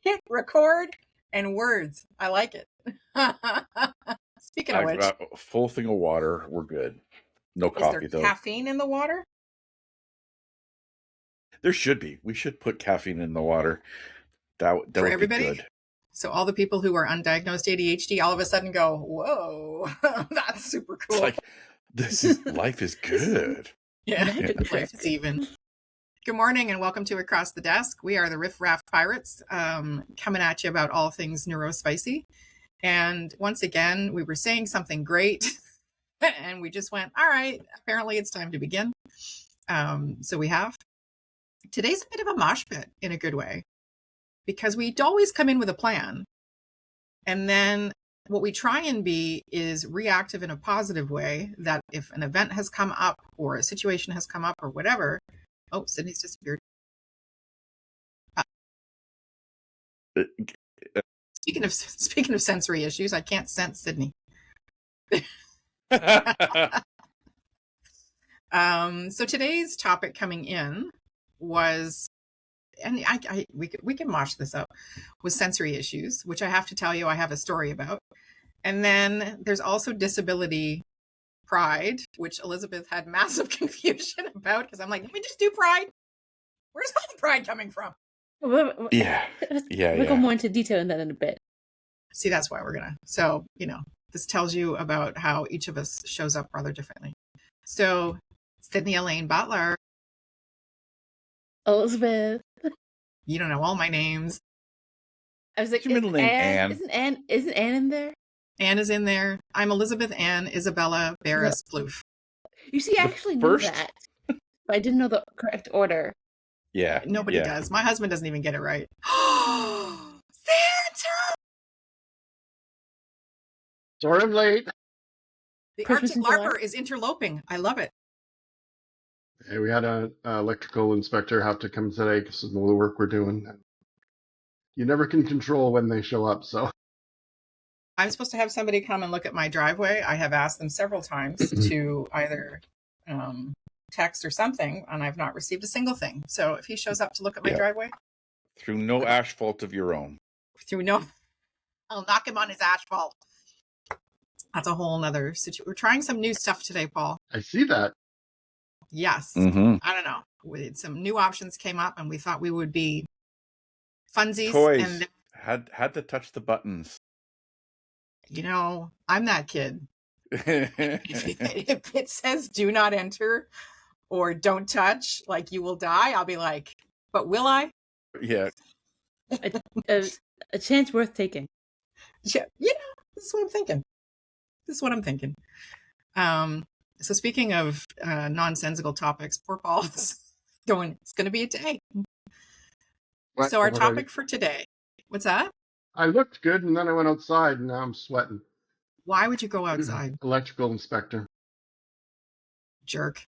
hit record and words. I like it. Speaking of I've which, got a full thing of water. We're good. No is there coffee, though. caffeine in the water? There should be. We should put caffeine in the water. That For would be everybody? good. So all the people who are undiagnosed ADHD all of a sudden go, whoa, that's super cool. It's like, life is good. Yeah, Magic life is even. Good morning and welcome to Across the Desk. We are the Riff Raff Pirates, coming at you about all things neurospicy. And once again, we were saying something great and we just went, all right, apparently it's time to begin. So we have. Today's a bit of a mosh pit in a good way because we always come in with a plan. And then what we try and be is reactive in a positive way, that if an event has come up or a situation has come up or whatever. Oh, Sydney's disappeared. Speaking of sensory issues, I can't sense Sydney. So today's topic coming in was, and we can mosh this up, was sensory issues, which I have to tell you I have a story about. And then there's also disability pride, which Elizabeth had massive confusion about because I'm like, let me just do pride. Where's all the pride coming from? Yeah. We'll go more into detail in that in a bit. See, that's why we're gonna. So, this tells you about how each of us shows up rather differently. So, Sydney Elaine Butler. Elizabeth. You don't know all my names. I was like, your middle name Anne? Isn't Anne in there? Anne is in there. I'm Elizabeth Ann Isabella Barris Plouffe. You see, I actually knew that, but I didn't know the correct order. Yeah. Nobody does. My husband doesn't even get it right. Santa! Sorry I'm late. The Christmas Arctic in July. Larper is interloping. I love it. Hey, we had an electrical inspector have to come today because of all the work we're doing. You never can control when they show up, so. I'm supposed to have somebody come and look at my driveway. I have asked them several times to either text or something, and I've not received a single thing. So if he shows up to look at my driveway. Through no asphalt of your own. I'll knock him on his asphalt. That's a whole nother situation. We're trying some new stuff today, Paul. I see that. Yes. Mm-hmm. I don't know. Some new options came up, and we thought we would be funsies. Toys. And had to touch the buttons. I'm that kid. If it says do not enter or don't touch, like you will die, I'll be like, but will I? Yeah. A chance worth taking. Yeah, this is what I'm thinking. So speaking of nonsensical topics, poor Paul's going, it's going to be a day. So our topic for today, what's that? I looked good and then I went outside and now I'm sweating. Why would you go outside? Electrical inspector. Jerk.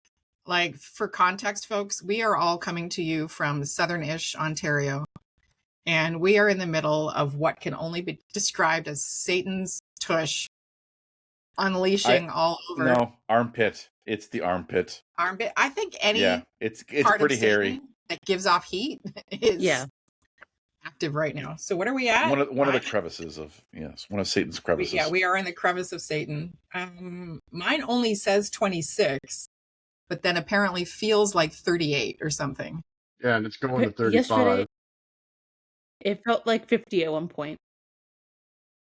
Like, for context, folks, we are all coming to you from southern-ish Ontario, and we are in the middle of what can only be described as Satan's tush unleashing all over. No, armpit. It's the armpit. Armpit. I think any it's part pretty of hairy. Satan that gives off heat is active right now. So what are we at? One of the crevices of one of Satan's crevices. We are in the crevice of Satan. Mine only says 26, but then apparently feels like 38 or something. Yeah, and it's going to 35. Yesterday, it felt like 50 at one point.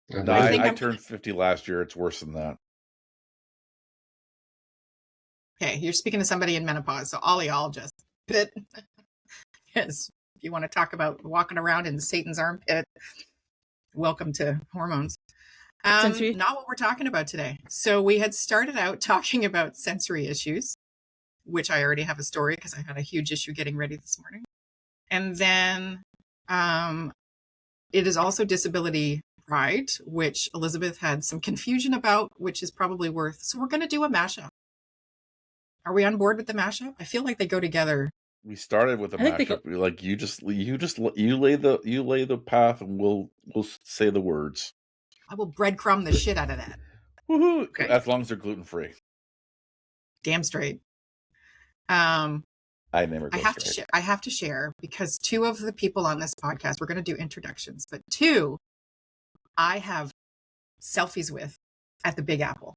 No, I turned 50 last year. It's worse than that. Okay, you're speaking to somebody in menopause, so all y'all just bit. Yes, if you want to talk about walking around in Satan's armpit, welcome to hormones. Not what we're talking about today. So we had started out talking about sensory issues, which I already have a story because I had a huge issue getting ready this morning. And then it is also disability pride, which Elizabeth had some confusion about, which is probably worth. So we're going to do a mashup. Are we on board with the mashup? I feel like they go together. We started with a mashup. Like you lay the path, and we'll say the words. I will breadcrumb the shit out of that. Woohoo! Okay. As long as they're gluten free. Damn straight. I never go I have to straight. share. I have to share because two of the people on this podcast, we're going to do introductions, but two I have selfies with at the Big Apple.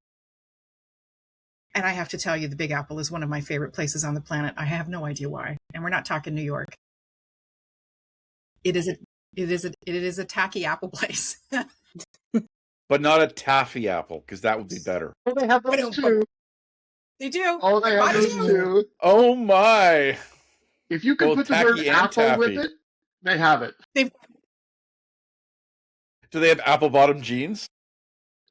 And I have to tell you, the Big Apple is one of my favorite places on the planet. I have no idea why. And we're not talking New York. It is a tacky apple place. But not a taffy apple, because that would be better. Oh, they have those too. They do. Oh, they have those too. Oh my! If you can Both put the word tacky and apple taffy. with it, they have it. Do they have apple bottom jeans?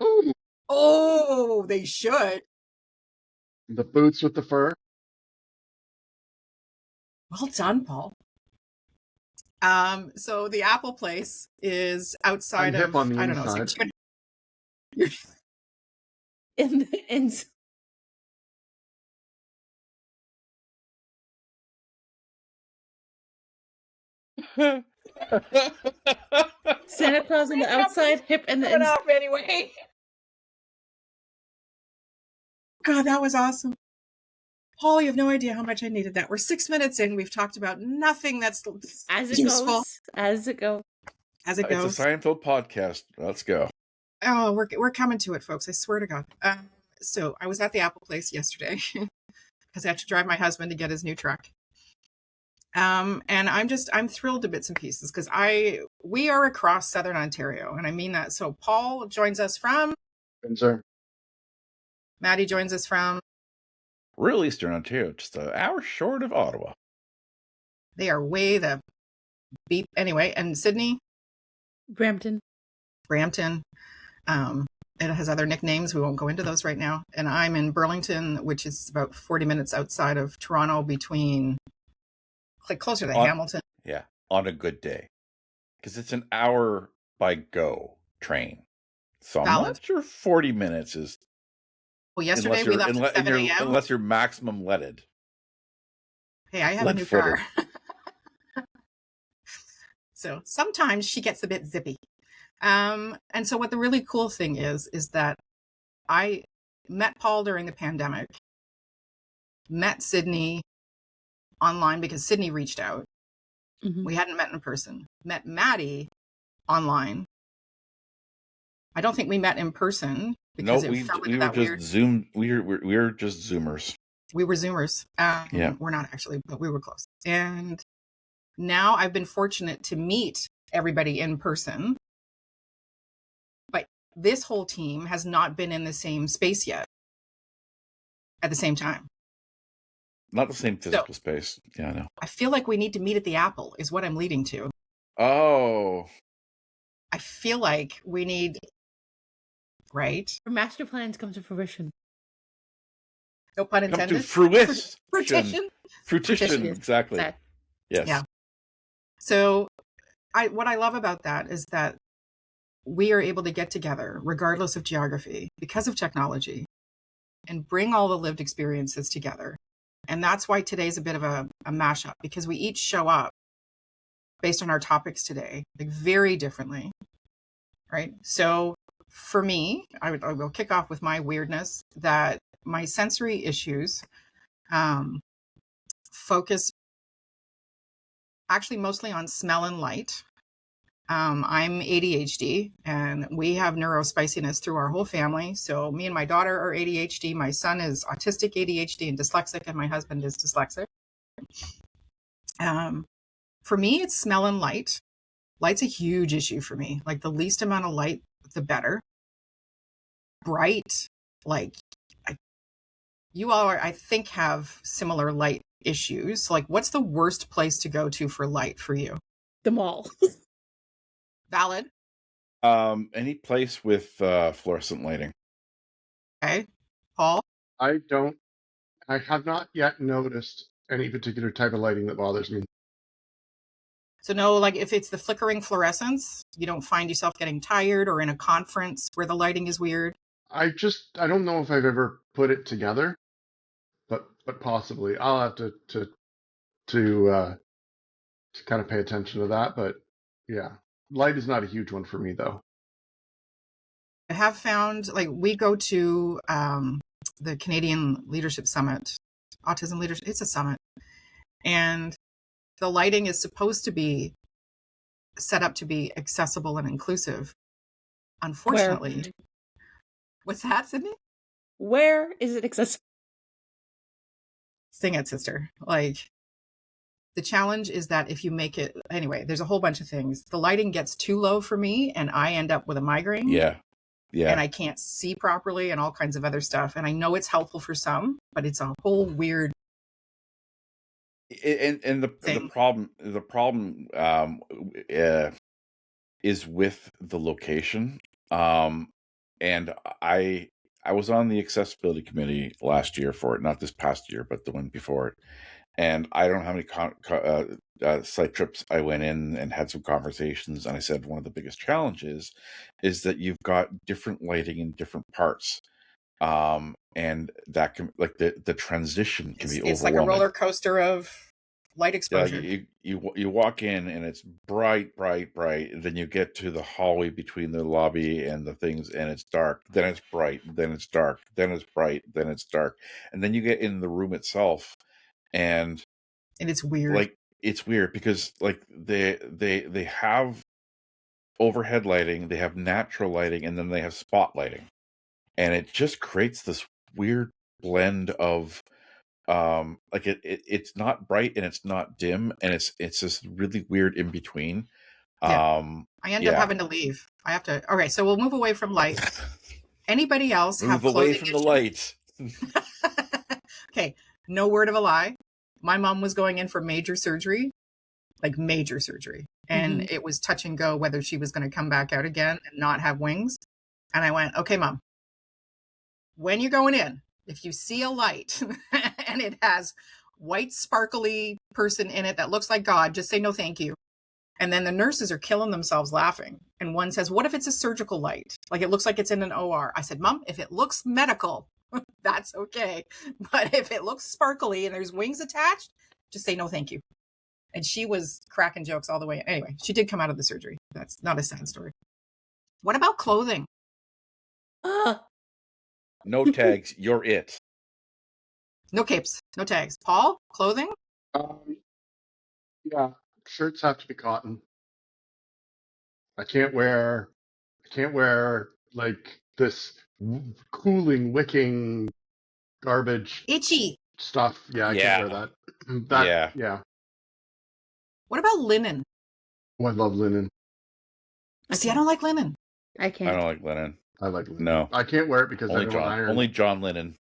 Ooh. Oh, they should. The boots with the fur. Well done, Paul. So the Apple place is outside I'm of, hip on the I don't know. inside. In Santa Claus on the outside, hip and the inside. Anyway. God, that was awesome. Paul, you have no idea how much I needed that. We're 6 minutes in. We've talked about nothing that's As it useful. goes. As it goes. As it goes. It's a Seinfeld podcast. Let's go. Oh, we're coming to it, folks. I swear to God. So I was at the Apple place yesterday because I had to drive my husband to get his new truck. And I'm thrilled to bits and pieces because we are across Southern Ontario, and I mean that. So Paul joins us from Windsor. Maddie joins us from Real Eastern Ontario, just an hour short of Ottawa. They are way the beep anyway. And Sydney, Brampton. It has other nicknames. We won't go into those right now. And I'm in Burlington, which is about 40 minutes outside of Toronto, closer to Hamilton. Yeah, on a good day. Because it's an hour by GO train. So I'm not sure 40 minutes is... Well, yesterday we left at 7 a.m. Unless you're maximum leaded. Hey, I have a new car. So sometimes she gets a bit zippy. And so what the really cool thing is that I met Paul during the pandemic, met Sydney online because Sydney reached out. Mm-hmm. We hadn't met in person. Met Maddie online. I don't think we met in person because we were just Zoom. We were just Zoomers. We were Zoomers. Yeah, we're not actually, but we were close. And now I've been fortunate to meet everybody in person. But this whole team has not been in the same space yet at the same time. Not the same physical space. Yeah, I know. I feel like we need to meet at the Apple is what I'm leading to. Oh. I feel like we need, right? Our master plans come to fruition. No pun intended. Come to fruition. Fruition. Exactly. Yes. Yeah. So what I love about that is that we are able to get together regardless of geography because of technology and bring all the lived experiences together. And that's why today's a bit of a mashup because we each show up based on our topics today, like very differently, right? So for me, I will kick off with my weirdness that my sensory issues focus actually mostly on smell and light. I'm ADHD and we have neurospiciness through our whole family. So me and my daughter are ADHD. My son is autistic ADHD and dyslexic, and my husband is dyslexic. For me, it's smell and light. Light's a huge issue for me. Like the least amount of light, the better. Bright, like you all I think have similar light issues. Like what's the worst place to go to for light for you? The mall. Valid. Any place with fluorescent lighting. Okay. Paul? I have not yet noticed any particular type of lighting that bothers me. So no, like if it's the flickering fluorescence, you don't find yourself getting tired or in a conference where the lighting is weird? I don't know if I've ever put it together, but possibly. I'll have to kind of pay attention to that, but yeah. Light is not a huge one for me, though. I have found, like, we go to the Canadian Leadership Summit, Autism Leadership. It's a summit. And the lighting is supposed to be set up to be accessible and inclusive. Unfortunately. What's that, Sydney? Where is it accessible? Sing it, sister. Like, the challenge is that if you make it, anyway, there's a whole bunch of things. The lighting gets too low for me and I end up with a migraine. Yeah. And I can't see properly and all kinds of other stuff. And I know it's helpful for some, but it's a whole weird and the problem is with the location. And I was on the accessibility committee last year for it, not this past year, but the one before it. And I don't know how many site trips I went in and had some conversations. And I said, one of the biggest challenges is that you've got different lighting in different parts. And that can, like, the transition can be overwhelming. It's like a roller coaster of light exposure. Yeah, you walk in and it's bright, and then you get to the hallway between the lobby and the things, and it's dark. Then it's bright, then it's dark, then it's bright, then it's dark, and then you get in the room itself, and it's weird. Like, it's weird because, like, they have overhead lighting, they have natural lighting, and then they have spot lighting, and it just creates this weird blend of like it's not bright and it's not dim, and it's this really weird in between. I end up having to leave. I have to. Okay, so we'll move away from light. Anybody else move away from the light? Okay, no word of a lie. My mom was going in for major surgery, and it was touch and go whether she was going to come back out again and not have wings. And I went, okay, Mom, when you're going in, if you see a light and it has white sparkly person in it that looks like God, just say no thank you. And then the nurses are killing themselves laughing. And one says, what if it's a surgical light? Like, it looks like it's in an OR. I said, Mom, if it looks medical, that's okay. But if it looks sparkly and there's wings attached, just say no thank you. And she was cracking jokes all the way. Anyway, she did come out of the surgery. That's not a sad story. What about clothing? No tags, you're it. No capes, no tags. Paul, clothing? Yeah, shirts have to be cotton. I can't wear like this cooling, wicking garbage. Itchy stuff. Yeah, I can't wear that. Yeah. What about linen? Oh, I love linen. See, I don't like linen. I can't. I don't like linen. I like linen. No. I can't wear it because I don't iron. Only John Lennon.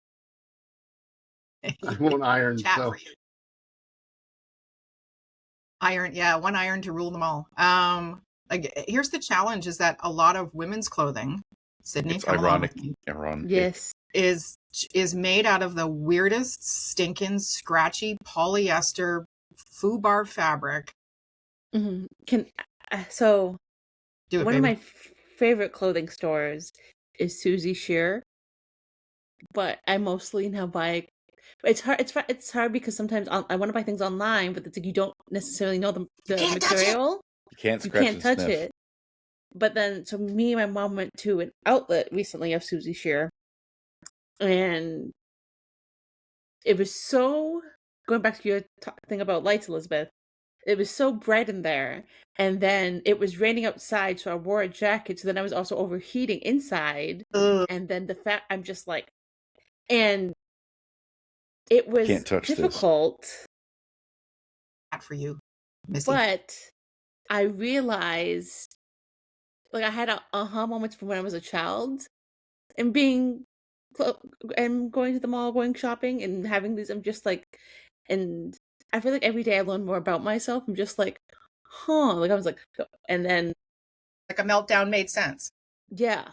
I won't iron, so. Iron, yeah, one iron to rule them all. Here's the challenge: is that a lot of women's clothing, Sydney, it's ironic. Yes, is made out of the weirdest, stinking, scratchy polyester FUBAR fabric. Mm-hmm. So do it, one baby. of my favorite clothing stores is Susie Shear, but I mostly now buy. It's hard because sometimes I want to buy things online, but it's like you don't necessarily know the material. You can't touch it. But then, so me and my mom went to an outlet recently of Susie Shear, and it was so, going back to your thing about lights, Elizabeth, it was so bright in there, and then it was raining outside, so I wore a jacket, so then I was also overheating inside, and then I'm just like, and it was difficult. Not for you, Missy. But I realized, like, I had aha moments from when I was a child, and going to the mall, going shopping, and having these. I'm just like, and I feel like every day I learn more about myself. I'm just like, like I was like, and then like a meltdown made sense. Yeah,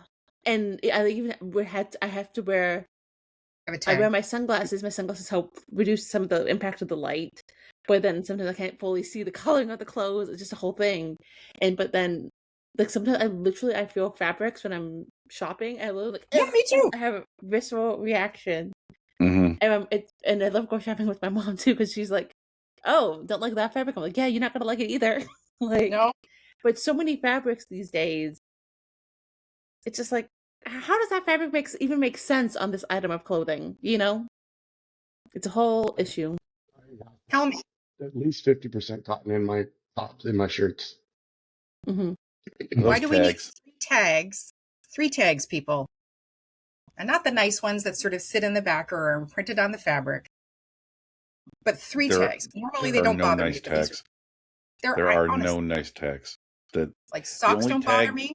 and I have to wear. I wear my sunglasses. My sunglasses help reduce some of the impact of the light, but then sometimes I can't fully see the coloring of the clothes. It's just a whole thing. But then, like, sometimes I feel fabrics when I'm shopping. I literally me too. I have a visceral reaction. Mm-hmm. And I love going shopping with my mom too, because she's like, "Oh, don't like that fabric." I'm like, "Yeah, you're not gonna like it either." Like, no. But so many fabrics these days. It's just like, how does that fabric even make sense on this item of clothing? You know, it's a whole issue. Tell me, At least 50% cotton in my tops, in my shirts. Hmm. Why Those do we need tags. 3 tags? 3 tags, people. And not the nice ones that sort of sit in the back or are printed on the fabric, but 3 tags. Normally they There are don't no bother nice me, but these tags. they're There are no honestly nice tags. The like the socks only don't bother tag me.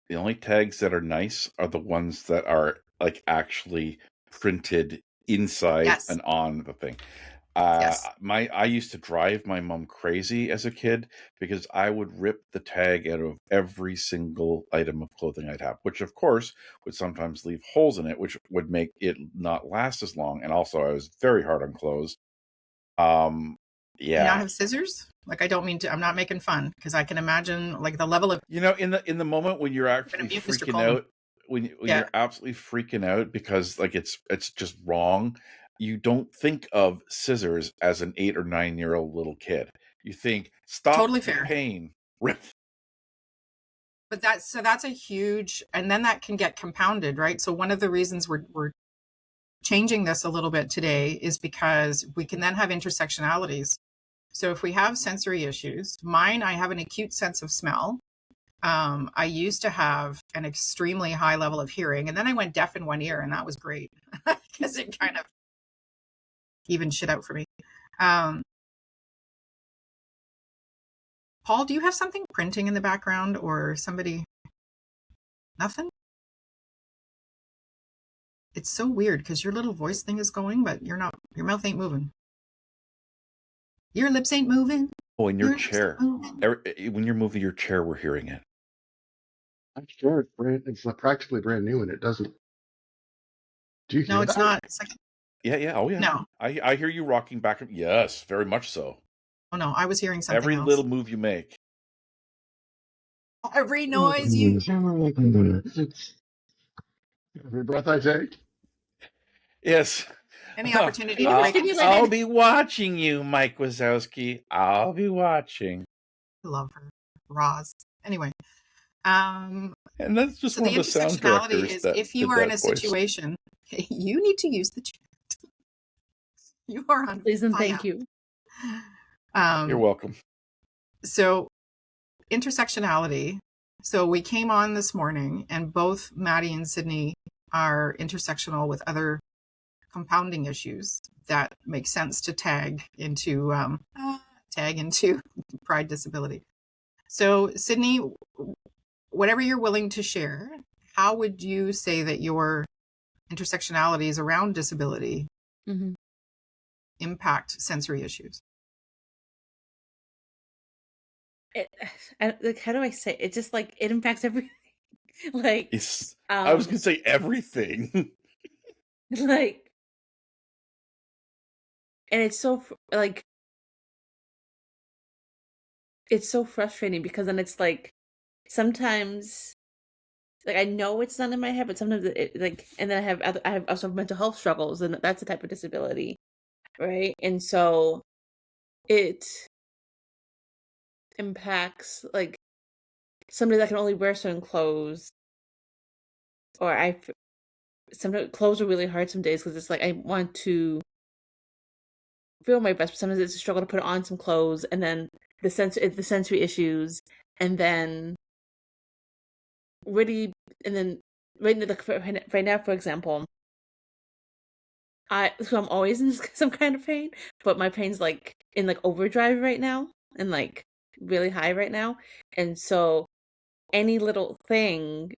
the only tags that are nice are the ones that are like actually printed inside Yes. and on the thing. Yes. I used to drive my mom crazy as a kid because I would rip the tag out of every single item of clothing I'd have, which of course would sometimes leave holes in it, which would make it not last as long. And also, I was very hard on clothes. Do you not Yeah, have scissors? Like I don't mean to. I'm not making fun because I can imagine like the level of. in the moment when you're I'm gonna actually mute Mr. freaking Coleman. out, when Yeah. you're absolutely freaking out because like it's just wrong, you don't think of scissors as an 8 or 9-year-old little kid. You think, stop Totally the fair. pain, rip. But that's a huge, and then that can get compounded, right? So one of the reasons we're changing this a little bit today is because we can then have intersectionalities. So if we have sensory issues, I have an acute sense of smell. I used to have an extremely high level of hearing, and then I went deaf in one ear, and that was great because it kind of evened shit out for me. Paul, do you have something printing in the background or somebody? Nothing? It's so weird because your little voice thing is going, but your mouth ain't moving. Your lips ain't moving. Oh, in your Your lips ain't chair. moving. When you're moving your chair, we're hearing it. I'm sure it's practically brand new and it doesn't. Do you hear No, it's that? not. It's like, Yeah. Oh, yeah. no. I hear you rocking back. Yes, very much so. Oh, no. I was hearing something Every else. little move you make. Every noise you. Every breath I take. Yes. Any opportunity to I'll- break it. I'll be watching you, Mike Wazowski. I'll be watching. I love her. Roz. Anyway. And that's just So one the of the sound intersectionality directors is that if you did are in that a voice. situation, you need to use the chat. You are on Please and fire. thank you. You're welcome. So intersectionality. So we came on this morning and both Maddie and Sydney are intersectional with other compounding issues that make sense to tag into pride disability. So Sydney, whatever you're willing to share, how would you say that your intersectionalities around disability Hmm. impact sensory issues? Like, how do I say it? Just like it impacts everything. Like, I was going to say everything. like, and it's so like, it's so frustrating because then it's like sometimes, like I know it's not in my head, but sometimes like, and then I have also mental health struggles, and that's a type of disability, right? And so it impacts like somebody that can only wear certain clothes, or sometimes clothes are really hard some days because it's like I want to feel my best, but sometimes it's a struggle to put on some clothes, and then the sensory issues, and then really, and then right now, for example, so I'm always in some kind of pain, but my pain's like in like overdrive right now, and like really high right now, and so any little thing,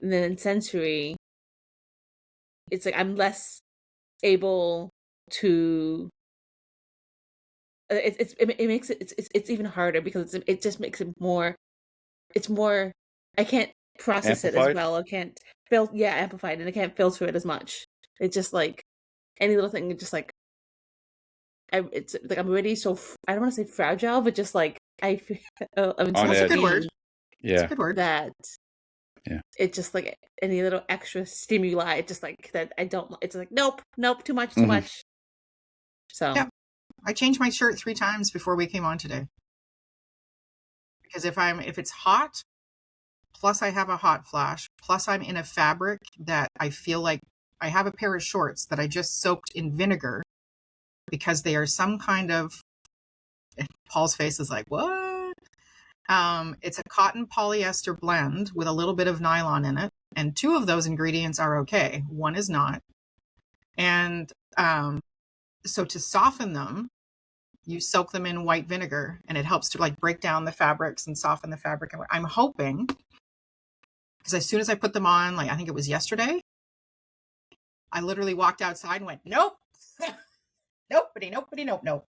and then sensory, it's like I'm less able to. It makes it's even harder because it just makes it more. It's more. I can't process it as Amplified? well. I can't amplified, and I can't filter it as much. It's just like any little thing. Just like it's like I'm already so I don't want to say fragile, but just like I feel I'm On so edge. Good word. pain It's Yeah. a good word. that Yeah. it's just like any little extra stimuli. Just like that I don't. It's like nope, too much, Mhm. much. So Yeah. I changed my shirt 3 times before we came on today. Because if it's hot, plus I have a hot flash, plus I'm in a fabric that I feel like I have a pair of shorts that I just soaked in vinegar because they are some kind of, Paul's face is like, what? It's a cotton polyester blend with a little bit of nylon in it. And 2 of those ingredients are okay. 1 is not. And so to soften them, you soak them in white vinegar, and it helps to like break down the fabrics and soften the fabric. And I'm hoping, because as soon as I put them on, like I think it was yesterday, I literally walked outside and went, nope, nope.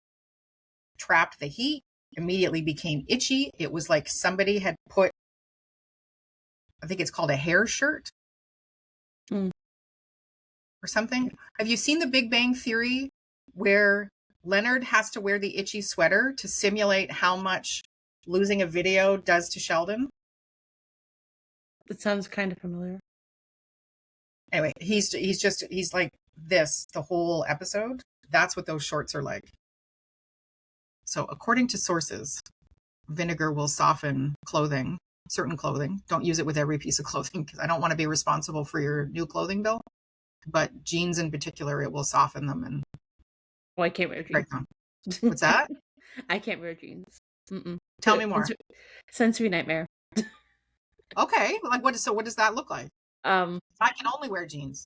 Trapped the heat, immediately became itchy. It was like somebody had put, I think it's called a hair shirt or something. Have you seen The Big Bang Theory where Leonard has to wear the itchy sweater to simulate how much losing a video does to Sheldon? It sounds kind of familiar. Anyway, he's like this the whole episode. That's what those shorts are like. So according to sources, vinegar will soften clothing, certain clothing. Don't use it with every piece of clothing because I don't want to be responsible for your new clothing bill. But jeans in particular, it will soften them and Well, I can't wear jeans. break them. What's that? I can't wear jeans. Mm-mm. Tell me more. Sensory nightmare. Okay, like what does that look like? I I can only wear jeans.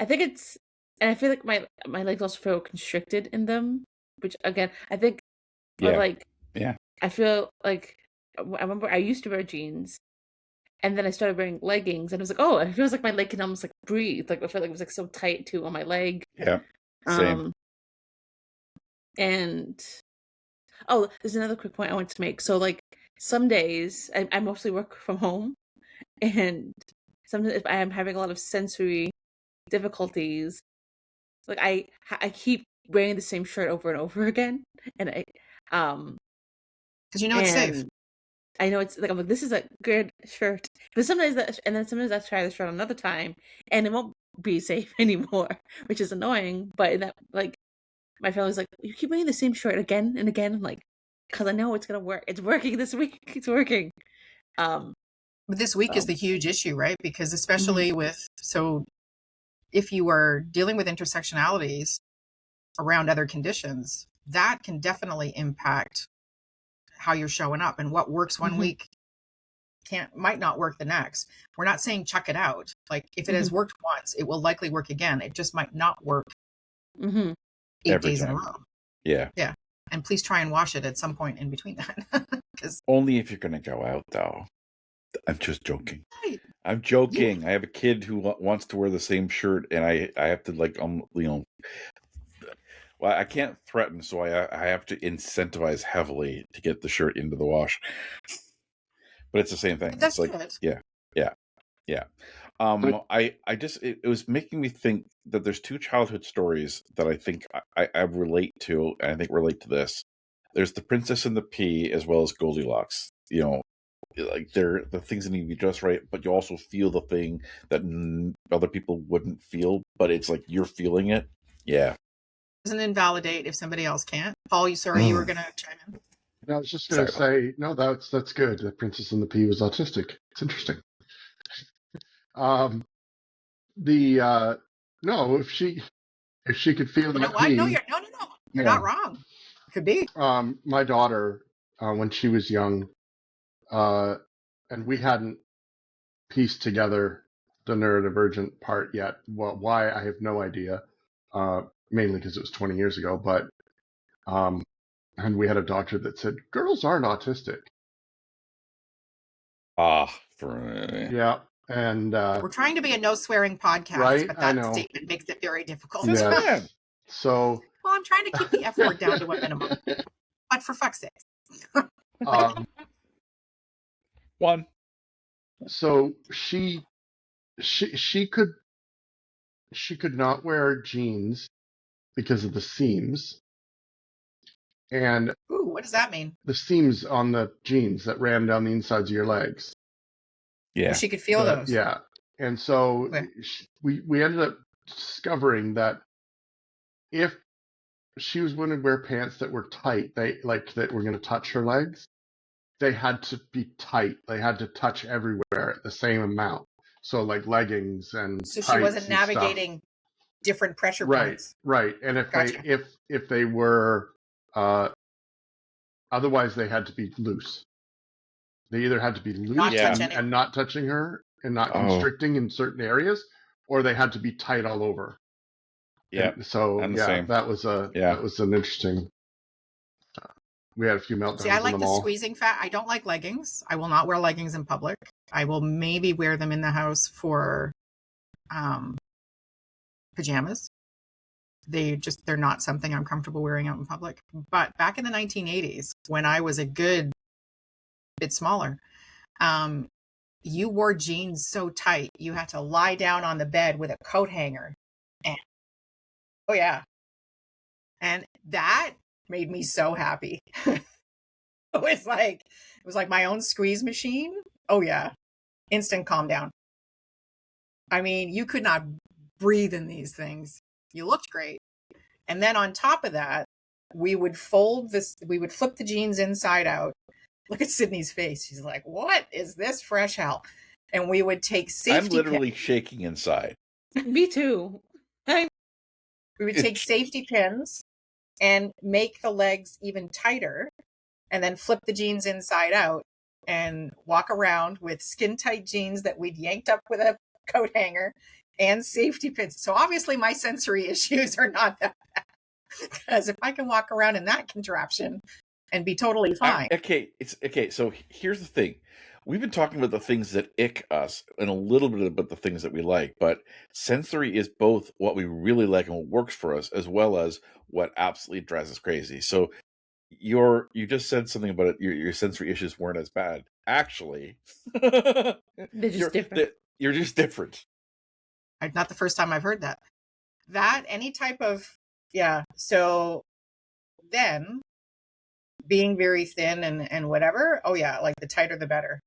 think it's, and I feel like my legs also feel constricted in them, which again, I think, or Yeah. like, Yeah. I feel like I remember I used to wear jeans, and then I started wearing leggings, and it was like, oh, it feels like my leg can almost like breathe. Like I felt like it was like so tight too on my leg. Yeah. Same. And there's another quick point I wanted to make. So like some days I mostly work from home, and sometimes if I am having a lot of sensory difficulties, like I keep wearing the same shirt over and over again, and Because you know it's safe. I know it's like I'm like, this is a good shirt, but sometimes sometimes I try the shirt another time and it won't be safe anymore, which is annoying. But in that, like, my family's like, you keep wearing the same shirt again and again. I'm like, because I know it's gonna work. It's working this week. It's working. But this week is the huge issue, right? Because especially if you are dealing with intersectionalities around other conditions, that can definitely impact how you're showing up, and what works one week might not work the next. We're not saying chuck it out. Like if it has worked once, it will likely work again. It just might not work 8 Every days in a time. row. Yeah. And please try and wash it at some point in between that. Because Only if you're going to go out, though. I'm just joking. Right. I'm joking. I have a kid who wants to wear the same shirt, and I have to well, I can't threaten, so I have to incentivize heavily to get the shirt into the wash. But it's the same thing. But that's it's like, good. yeah. I just it was making me think that there's 2 childhood stories that I think I relate to, and I think relate to this. There's The Princess and the Pea as well as Goldilocks. You know, like they're the things that need to be just right, but you also feel the thing that other people wouldn't feel, but it's like you're feeling it. Yeah. Doesn't invalidate if somebody else can't. Paul, you were going to chime in? No, I was just going to say, no, that's good. The Princess and the Pea was autistic. It's interesting. No, if she could feel You that know what? pea. No, you're not wrong. Could be. My daughter, when she was young, and we hadn't pieced together the neurodivergent part yet. Well, why, I have no idea. Mainly because it was 20 years ago, but and we had a doctor that said girls aren't autistic. Yeah, and we're trying to be a no swearing podcast, right? but I that know. statement makes it very difficult. Yeah. So well, I'm trying to keep the F word down to a minimum, but for fuck's sake. One. So she could not wear jeans because of the seams. And ooh, what does that mean? The seams on the jeans that ran down the insides of your legs. Yeah. She could feel those. Yeah. And so we ended up discovering that if she was going to wear pants that were tight, that were going to touch her legs, they had to be tight. They had to touch everywhere at the same amount. So like leggings and so she wasn't navigating different pressure Right, points. right. And if Gotcha. if they were otherwise they had to be loose. They either had to be Not loose Yeah. touch anyone. and not touching her and not Oh, constricting in certain areas, or they had to be tight all over. yeah. And so I'm the yeah, same. that was Yeah. an interesting. We had a few See, I meltdowns in like the the mall. squeezing fat. I don't like leggings. I will not wear leggings in public. I will maybe wear them in the house for pajamas. They're not something I'm comfortable wearing out in public. But back in the 1980s, when I was a good bit smaller, you wore jeans so tight you had to lie down on the bed with a coat hanger. And oh yeah. And that made me so happy. It was like my own squeeze machine. Oh yeah. Instant calm down. I mean, you could not breathe in these things. You looked great. And then on top of that, we would flip the jeans inside out. Look at Sydney's face. She's like, what is this fresh hell? And we would take safety I'm literally shaking inside. Me too. We would take safety pins and make the legs even tighter and then flip the jeans inside out and walk around with skin tight jeans that we'd yanked up with a coat hanger and safety pins. So obviously my sensory issues are not that bad, because if I can walk around in that contraption and be totally fine. Okay. So here's the thing. We've been talking about the things that ick us and a little bit about the things that we like, but sensory is both what we really like and what works for us, as well as what absolutely drives us crazy. So you just said something about it. Your sensory issues weren't as bad. Actually, They're just different. You're just different. Not the first time I've heard that. That, any type of, yeah. So then being very thin and whatever, oh yeah, like the tighter the better.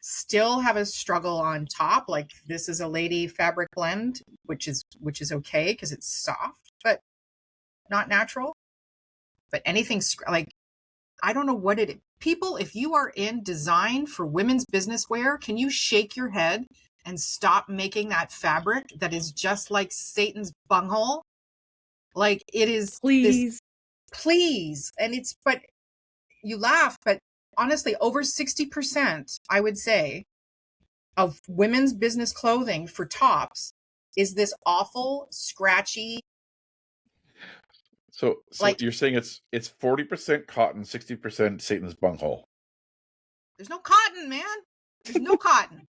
Still have a struggle on top. Like this is a lady fabric blend, which is okay because it's soft, but not natural. But anything like, I don't know what it is. People, if you are in design for women's business wear, can you shake your head and stop making that fabric that is just like Satan's bunghole? Like it is. Please. Please. And but you laugh, but honestly, over 60%, I would say, of women's business clothing for tops is this awful, scratchy. So like, you're saying it's 40% cotton, 60% Satan's bunghole. There's no cotton, man. There's no cotton.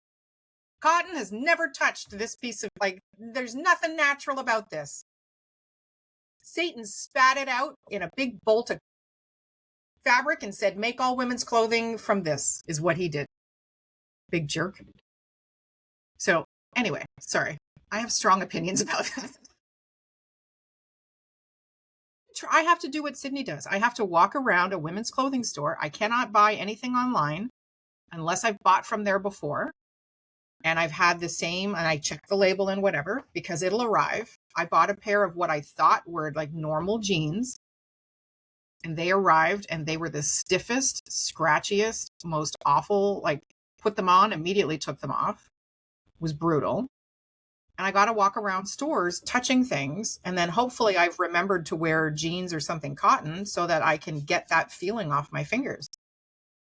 Cotton has never touched this piece of, there's nothing natural about this. Satan spat it out in a big bolt of fabric and said, make all women's clothing from this, is what he did. Big jerk. So anyway, sorry. I have strong opinions about that. I have to do what Sydney does. I have to walk around a women's clothing store. I cannot buy anything online unless I've bought from there before. And I've had the same, and I check the label and whatever, because it'll arrive. I bought a pair of what I thought were like normal jeans. And they arrived and they were the stiffest, scratchiest, most awful, put them on, immediately took them off. It was brutal. And I got to walk around stores touching things. And then hopefully I've remembered to wear jeans or something cotton so that I can get that feeling off my fingers.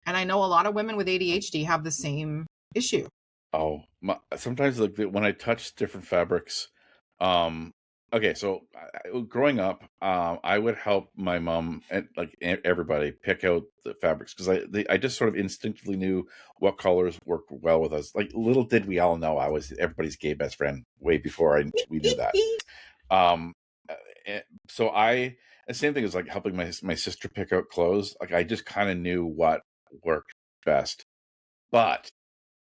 And I know a lot of women with ADHD have the same issue. Oh, sometimes when I touch different fabrics, okay, so growing up, I would help my mom and everybody pick out the fabrics because I just sort of instinctively knew what colors worked well with us. Like little did we all know I was everybody's gay best friend way before we knew that. So the same thing as like helping my sister pick out clothes. Like I just kind of knew what worked best, but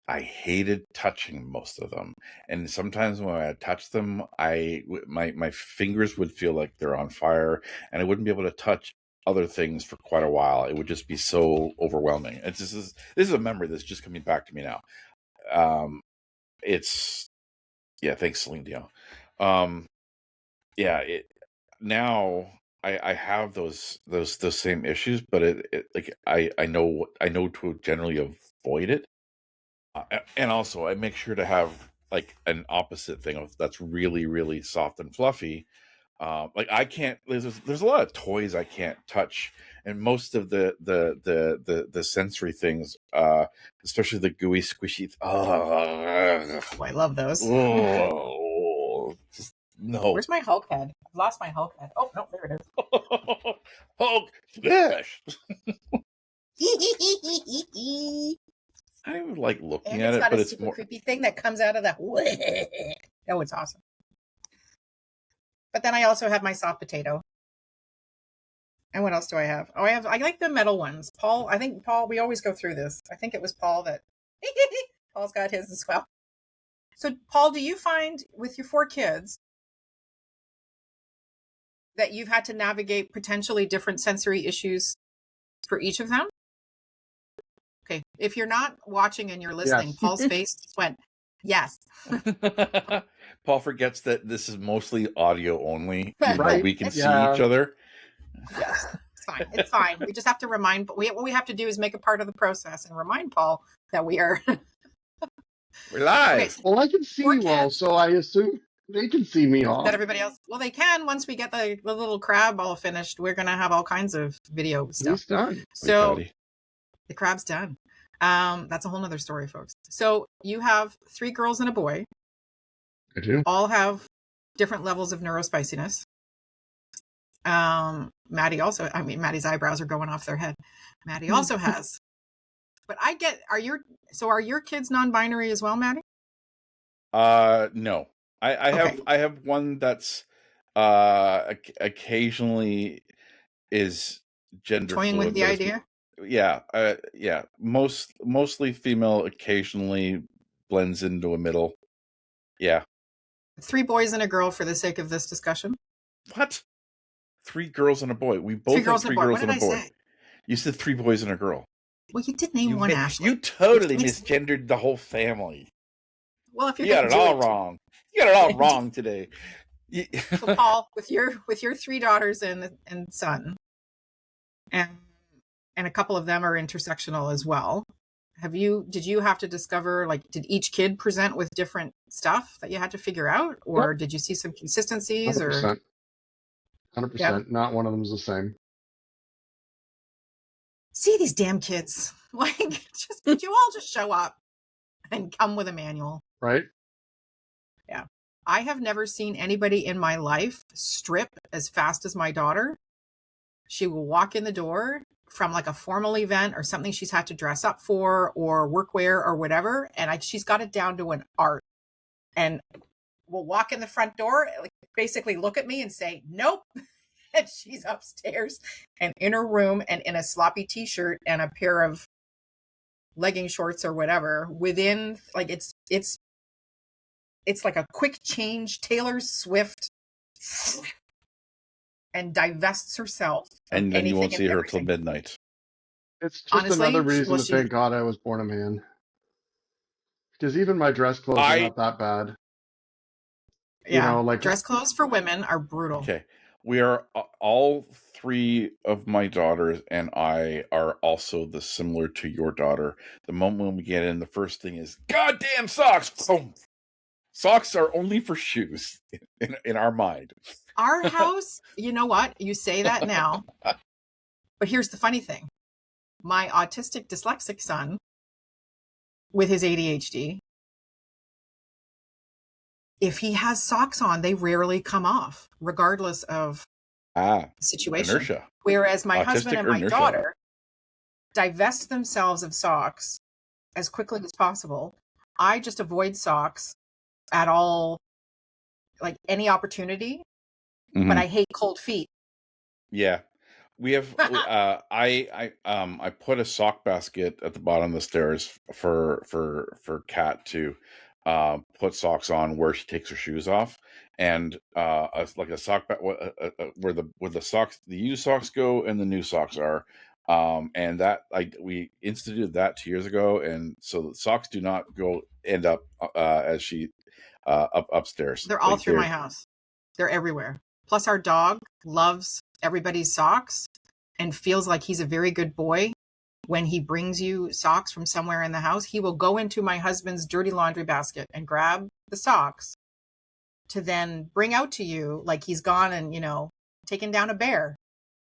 I hated touching most of them, and sometimes when I touch them, my fingers would feel like they're on fire, and I wouldn't be able to touch other things for quite a while. It would just be so overwhelming. This is a memory that's just coming back to me now. Thanks, Celine Dion. Now I have those same issues, but I know to generally avoid it. And also, I make sure to have like an opposite thing of that's really, really soft and fluffy. Like I can't. There's a lot of toys I can't touch, and most of the sensory things, especially the gooey, squishy. Oh, I love those. Just no. Where's my Hulk head? I've lost my Hulk head. Oh no, there it is. Hulk smash. I don't even like looking And at it's it, got but a it's super more. creepy thing that comes out of the. Oh, it's awesome. But then I also have my soft potato. And what else do I have? Oh, I like the metal ones. Paul, we always go through this. I think it was Paul that Paul's got his as well. So Paul, do you find with your 4 kids that you've had to navigate potentially different sensory issues for each of them? Okay. If you're not watching and you're listening, Yes. Paul's face just went, yes. Paul forgets that this is mostly audio only, even though Right. we can see Yeah. each other. Yes. It's fine. It's fine. We just have to remind, what we have to do is make a part of the process and remind Paul that we are. We're live. Okay. Well, I can see 4 you all, kids. so I assume they can see me all. That everybody else, well, they can once we get the little crab all finished. We're gonna have all kinds of video stuff. He's done. So Buddy. the crab's done. That's a whole nother story, folks. So you have 3 girls and a boy. I do. All have different levels of neurospiciness. Maddie also. I mean, Maddie's eyebrows are going off their head. Maddie also has. But are your kids non-binary as well, Maddie? No. I Okay. have one that's occasionally is gender Toying fluid. with the but it's- idea. Yeah. Mostly female, occasionally blends into a middle. Yeah. 3 boys and a girl for the sake of this discussion. What? 3 girls and a boy. We both 3 have girls 3 and a boy. girls What and did a I boy. say? You said 3 boys and a girl. Well, you did name one, Ashley. You totally Which makes- misgendered the whole family. Well, if you're You got it gonna do all wrong. You got it all wrong today. So Paul, with your 3 daughters and son, and a couple of them are intersectional as well. Did you have to discover, like, did each kid present with different stuff that you had to figure out, or did you see some consistencies? 100%. Or 100%. Yeah. Not one of them's the same. see these damn kids? Like, could you all just show up and come with a manual? Right? I have never seen anybody in my life strip as fast as my daughter. She will walk in the door from like a formal event or something she's had to dress up for or workwear or whatever. And she's got it down to an art. And will walk in the front door, like basically look at me and say, nope. And she's upstairs and in her room and in a sloppy t-shirt and a pair of legging shorts or whatever within, like, it's like a quick change, Taylor Swift, and divests herself. of And then you won't anything see and her till everything. midnight. It's just Honestly, another reason well, to she- thank God I was born a man. Because even my dress clothes are not that bad. Yeah, like dress clothes for women are brutal. Okay. We are all 3 of my daughters and I are also similar to your daughter. The moment when we get in, the first thing is goddamn socks. Boom. Socks are only for shoes in our mind. Our house, you know what? You say that now. But here's the funny thing. My autistic dyslexic son with his ADHD, if he has socks on, they rarely come off, regardless of the situation. Inertia. Whereas my Autistic husband and or my inertia? daughter divest themselves of socks as quickly as possible. I just avoid socks at all, like any opportunity, Mhm. but I hate cold feet. Yeah. We have I put a sock basket at the bottom of the stairs for Kat to put socks on where she takes her shoes off, and like a sock where the socks, the used socks go and the new socks are, and that we instituted that 2 years ago, and so the socks do not end up as she upstairs. They're all Like, through my house. They're everywhere. Plus our dog loves everybody's socks and feels like he's a very good boy when he brings you socks from somewhere in the house, he will go into my husband's dirty laundry basket and grab the socks to then bring out to you like he's gone and, taken down a bear.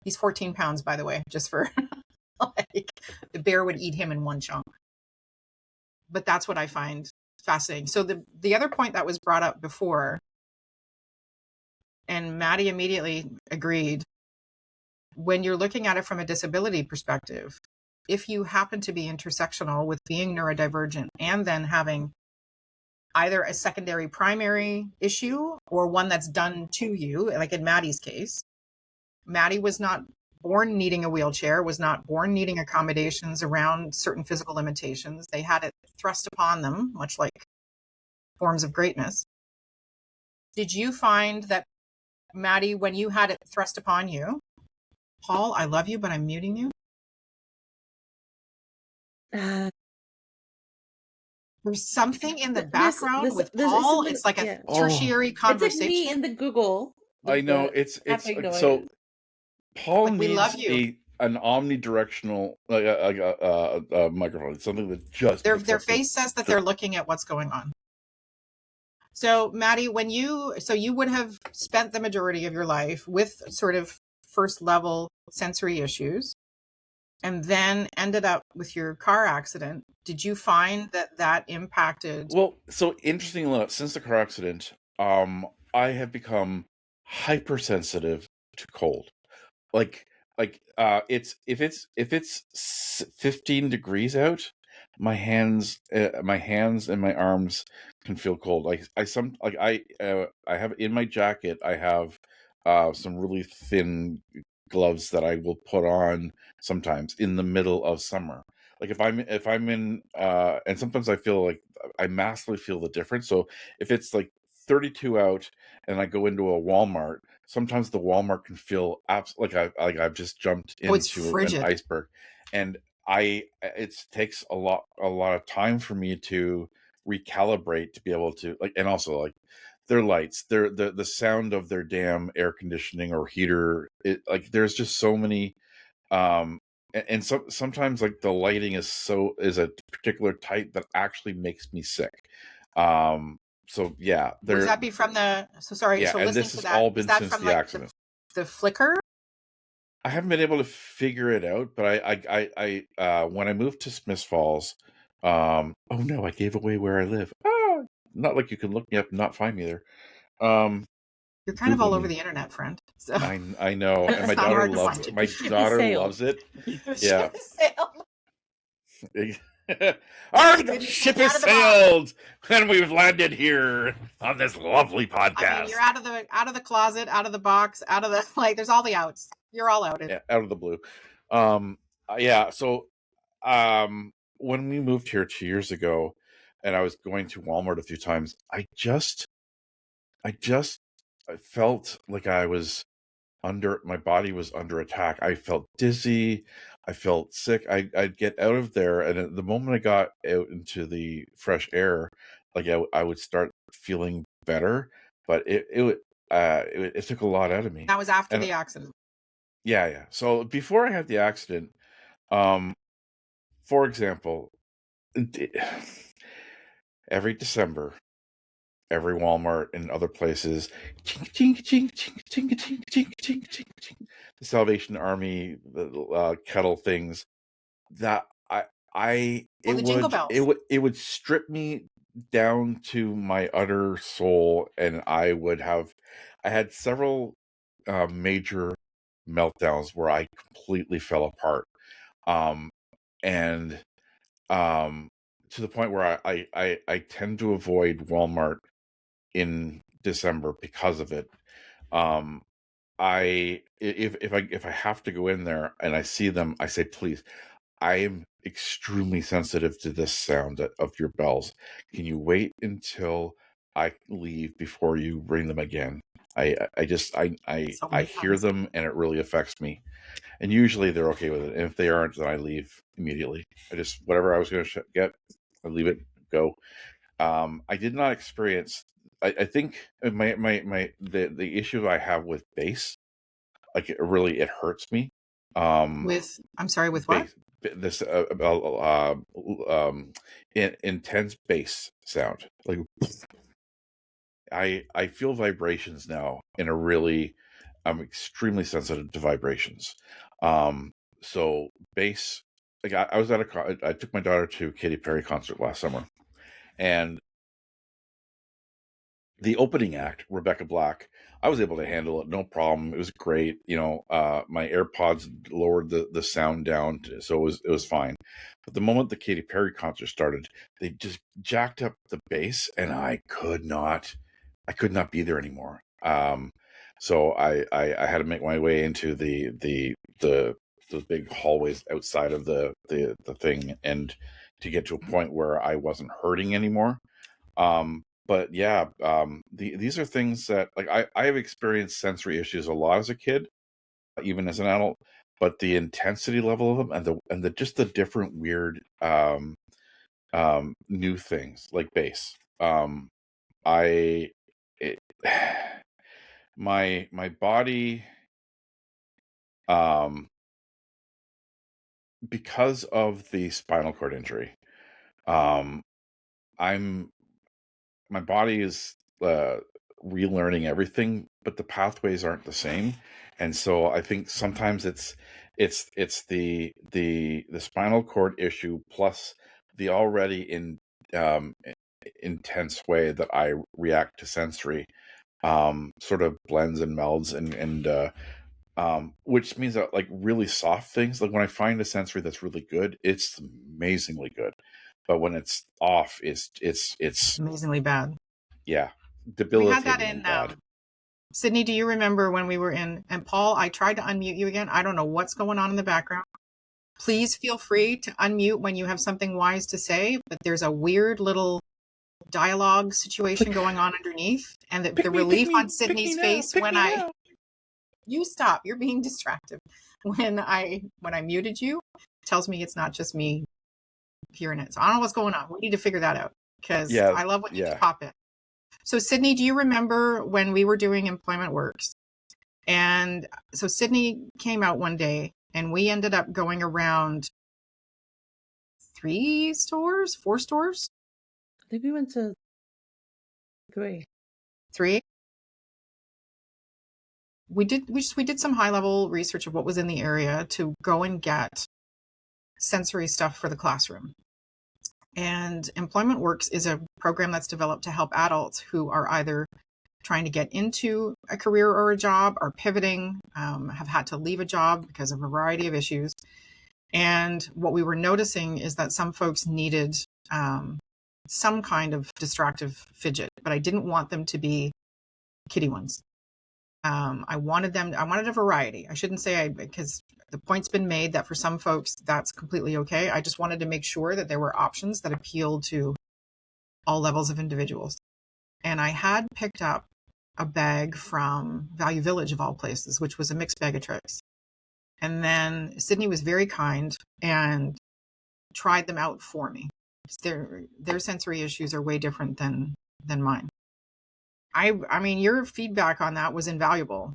He's 14 pounds, by the way, just for like the bear would eat him in one chunk. But that's what I find fascinating. So the other point that was brought up before, and Maddie immediately agreed, when you're looking at it from a disability perspective, if you happen to be intersectional with being neurodivergent and then having either a secondary primary issue or one that's done to you, like in Maddie's case, Maddie was not born needing a wheelchair, was not born needing accommodations around certain physical limitations. They had it thrust upon them, much like forms of greatness. Did you find that, Maddie, when you had it thrust upon you, Paul, I love you, but I'm muting you. There's something in the background with Paul. It's like a tertiary conversation. It's like me in the Google. I know it's so. Paul like, we needs love you. an omnidirectional a microphone. It's something that just their face says that they're looking at what's going on. So, Maddie, when you would have spent the majority of your life with sort of first level sensory issues, and then ended up with your car accident. Did you find that impacted? Well, so interesting enough, since the car accident, I have become hypersensitive to cold. It's if it's 15 degrees out, my hands and my arms can feel cold. I have in my jacket, I have some really thin gloves that I will put on sometimes in the middle of summer. Like if I'm in and sometimes I feel like I massively feel the difference. So if it's like 32 out and I go into a Walmart, sometimes the Walmart can feel like I've just jumped into an iceberg, and it takes a lot of time for me to recalibrate to be able to and also like their lights, the sound of their damn air conditioning or heater. There's just so many, and sometimes like the lighting is a particular type that actually makes me sick. So yeah, would that be from the? So sorry. Yeah, so and listening this to has that, all been since the accident. The flicker. I haven't been able to figure it out, but I when I moved to Smiths Falls, oh no, I gave away where I live. Not like you can look me up and not find me there. You're kind of all over the internet, friend. So. I know, and my daughter loves it. Yeah. Our ship has sailed, and we've landed here on this lovely podcast. I mean, you're out of the closet, out of the box, out of the there's all the outs. You're all outed. Yeah, out of the blue. Yeah. So, when we moved here 2 years ago, and I was going to Walmart a few times, I felt like my body was under attack. I felt dizzy. I felt sick. I'd get out of there, and the moment I got out into the fresh air, like I would start feeling better. But it took a lot out of me. That was after the accident. Yeah. So before I had the accident, for example, every December, every Walmart and other places, ching, ching, ching, ching, ching, ching, ching, ching, ching, ching, the Salvation Army, the kettle things, that it would strip me down to my utter soul, and I had several major meltdowns where I completely fell apart, and to the point where I tend to avoid Walmart in December because of it. If I have to go in there and I see them, I say, please, I am extremely sensitive to this sound of your bells. Can you wait until I leave before you ring them again? I hear them and it really affects me. And usually they're okay with it. And if they aren't, then I leave immediately. Whatever I was going to get, I leave it, go. I did not experience. I think the issue I have with bass, like it hurts me. I'm sorry, with what? this intense bass sound. Like I feel vibrations now in a really, I'm extremely sensitive to vibrations. So bass, like I was at I took my daughter to a Katy Perry concert last summer, and the opening act, Rebecca Black, I was able to handle it, no problem. It was great. My AirPods lowered the sound down, so it was fine. But the moment the Katy Perry concert started, they just jacked up the bass, and I could not be there anymore. So I had to make my way into those big hallways outside of the thing, and to get to a point where I wasn't hurting anymore. But yeah, these are things that, like, I have experienced sensory issues a lot as a kid, even as an adult. But the intensity level of them, and the just the different weird new things like bass. I it, my body, um because of the spinal cord injury, um I'm my body is relearning everything, but the pathways aren't the same. And so I think sometimes it's the spinal cord issue plus the already intense way that I react to sensory, sort of blends and melds, and which means that, like, really soft things, like when I find a sensory that's really good, it's amazingly good. But when it's off, it's Amazingly bad. yeah, We had that debilitatingly in bad. Sydney. Do you remember when we were in? And Paul, I tried to unmute you again. I don't know what's going on in the background. Please feel free to unmute when you have something wise to say. But there's a weird little dialogue situation going on underneath, and the relief on Sydney's face when you stop. You're being distracted. When I muted you, tells me it's not just me hearing it. So I don't know what's going on. We need to figure that out, because Yeah, I love when you yeah. just pop in. So Sydney, do you remember when we were doing Employment Works? And so Sydney came out one day, and we ended up going around 4 stores. I think we went to 3. 3. We did some high level research of what was in the area to go and get sensory stuff for the classroom. And Employment Works is a program that's developed to help adults who are either trying to get into a career or a job, are pivoting, have had to leave a job because of a variety of issues. And what we were noticing is that some folks needed some kind of distractive fidget, but I didn't want them to be kiddie ones. I wanted a variety. I shouldn't say because the point's been made that for some folks that's completely okay. I just wanted to make sure that there were options that appealed to all levels of individuals. And I had picked up a bag from Value Village, of all places, which was a mixed bag of tricks. And then Sydney was very kind and tried them out for me. Their sensory issues are way different than mine. I mean, your feedback on that was invaluable,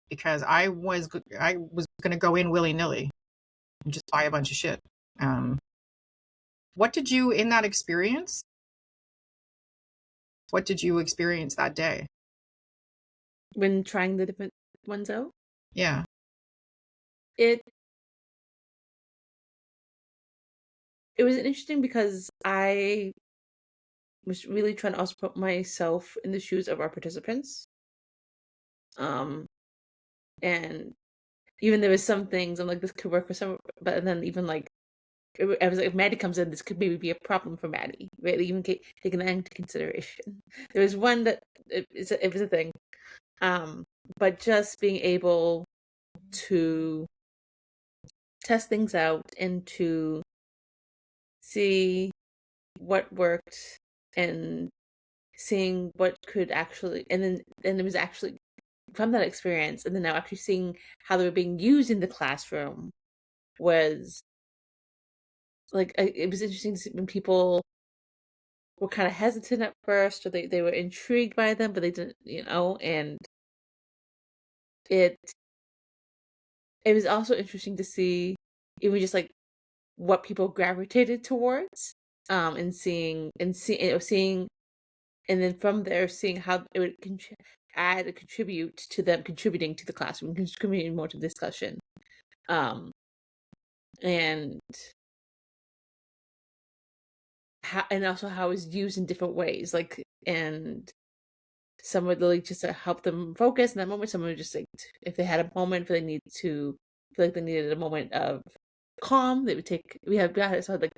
because I was going to go in willy-nilly and just buy a bunch of shit. What did you, in that experience, what did you experience that day? When trying the different ones out? Yeah. It was interesting because I was really trying to also put myself in the shoes of our participants. And even there was some things I'm like, this could work for some, but then even like, I was like, if Maddie comes in, this could maybe be a problem for Maddie, right? Even taking that into consideration. There was one that it was a thing, but just being able to test things out and to see what worked and seeing what could actually, and it was actually from that experience, and then now actually seeing how they were being used in the classroom was like, it was interesting to see when people were kind of hesitant at first, or they were intrigued by them, but they didn't, and it was also interesting to see even just like what people gravitated towards, and seeing, and then from there seeing how it would add and contribute to them contributing to the classroom, contributing more to the discussion, and also how it's used in different ways, like, and some would really just help them focus in that moment. Some would just, like, if they had a moment where they need to feel like they needed a moment of calm, they would take. We had like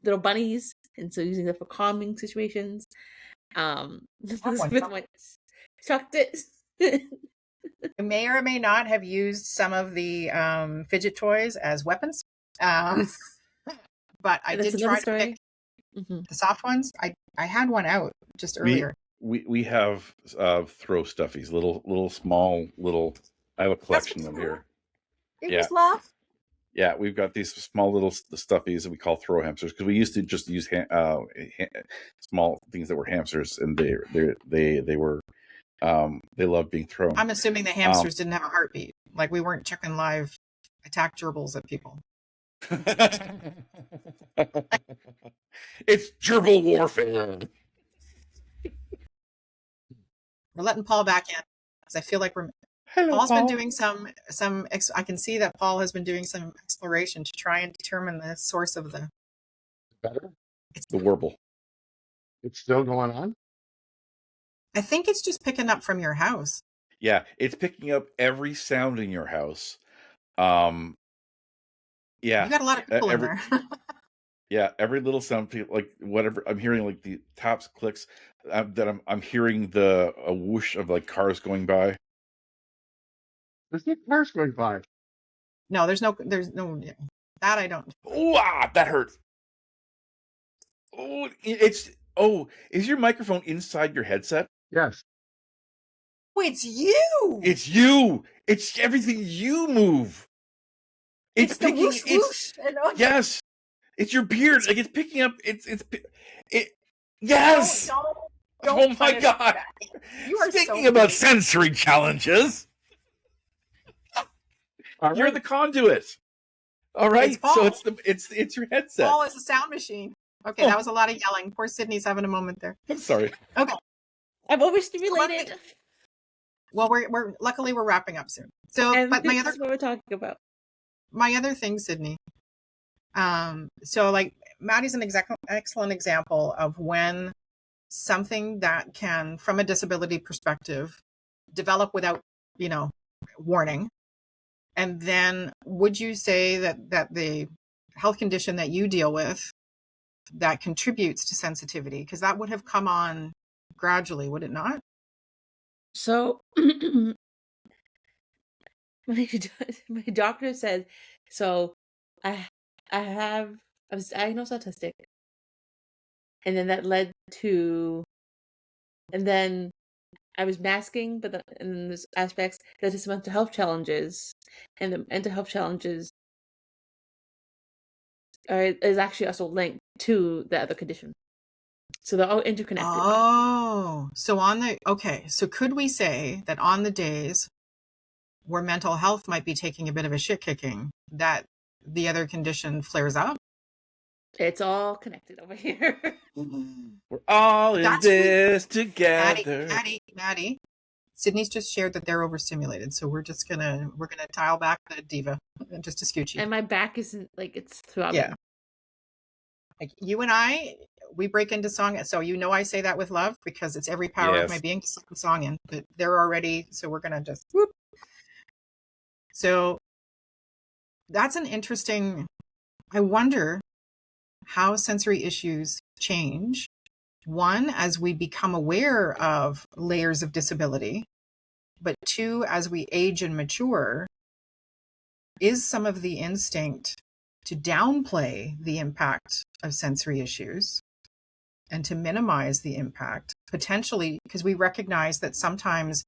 little bunnies, and so using them for calming situations. With my chocolate. I may or may not have used some of the fidget toys as weapons, but I did try to pick the soft ones. I had one out just earlier. We have throw stuffies, little small little. I have a collection of them here. It was love. Yeah, we've got these small little stuffies that we call throw hamsters, because we used to just use small things that were hamsters, and they were they loved being thrown. I'm assuming the hamsters didn't have a heartbeat, like we weren't chucking live attack gerbils at people. It's gerbil warfare. We're letting Paul back in because I feel like Paul's been doing some. I can see that Paul has been doing some exploration to try and determine the source of the. Better? It's the warble. It's still going on? I think it's just picking up from your house. Yeah, it's picking up every sound in your house. Yeah. You got a lot of people in there. Yeah, every little sound, like whatever I'm hearing, like the taps, clicks, that I'm hearing a whoosh of like cars going by. There's no cars going by. No, there's no that I don't. Oh, that hurt. Oh, is your microphone inside your headset? Yes. Oh, it's you. It's you. It's everything you move. It's the whoosh, whoosh. Yes. It's your beard. Like, it's picking up. Yes. Don't oh my God. You are Speaking about sensory challenges. Right. You're the conduit. All right. So it's your headset. Paul is a sound machine. Okay, that was a lot of yelling. Poor Sydney's having a moment there. I'm sorry. Okay. I'm overstimulated. Well, we're luckily we're wrapping up soon. So, but my other, what we're talking about. My other thing, Sydney. So like Maddie's an excellent example of when something that can, from a disability perspective, develop without, warning. And then would you say that the health condition that you deal with that contributes to sensitivity, because that would have come on gradually, would it not? So my doctor said, so I was diagnosed autistic, and then that led to, and then I was masking, but then there's aspects that is mental health challenges, and the mental health challenges is actually also linked to the other condition. So they're all interconnected. Oh, so could we say that on the days where mental health might be taking a bit of a shit kicking, that the other condition flares up? It's all connected over here. We're all in this together. Maddie. Sydney's just shared that they're overstimulated, so we're gonna dial back the diva just a scoochie. And my back isn't it's throbbing. Yeah. Like you and I, we break into song. So I say that with love because it's every power of my being to sing the song in. But they're already, so we're gonna just whoop. So that's an interesting. I wonder how sensory issues change. One, as we become aware of layers of disability, but two, as we age and mature, is some of the instinct to downplay the impact of sensory issues and to minimize the impact, potentially, because we recognize that sometimes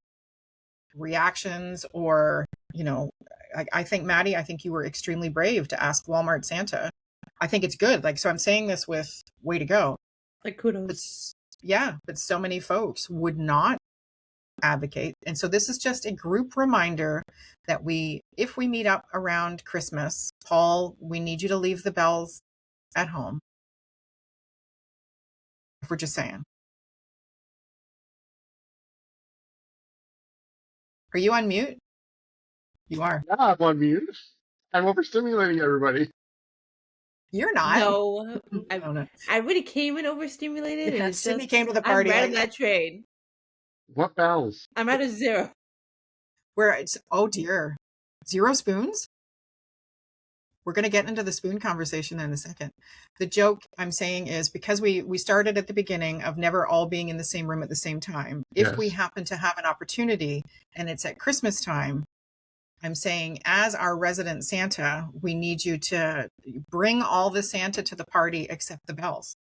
reactions or, I think, Maddie, I think you were extremely brave to ask Walmart Santa. I think it's good. So I'm saying this with way to go. Like kudos. But so many folks would not advocate. And so this is just a group reminder that if we meet up around Christmas, Paul, we need you to leave the bells at home. If we're just saying. Are you on mute? You are. Yeah, I'm on mute. I'm overstimulating everybody. You're not. No, No. I really came in overstimulated. Yeah, and it's Sydney just, came to the I'm party. right on that train. What bells? I'm at a 0. Where it's, oh dear, 0 spoons? We're going to get into the spoon conversation in a second. The joke I'm saying is because we started at the beginning of never all being in the same room at the same time. If we Yes. happen to have an opportunity and it's at Christmas time, I'm saying as our resident Santa, we need you to bring all the Santa to the party except the bells,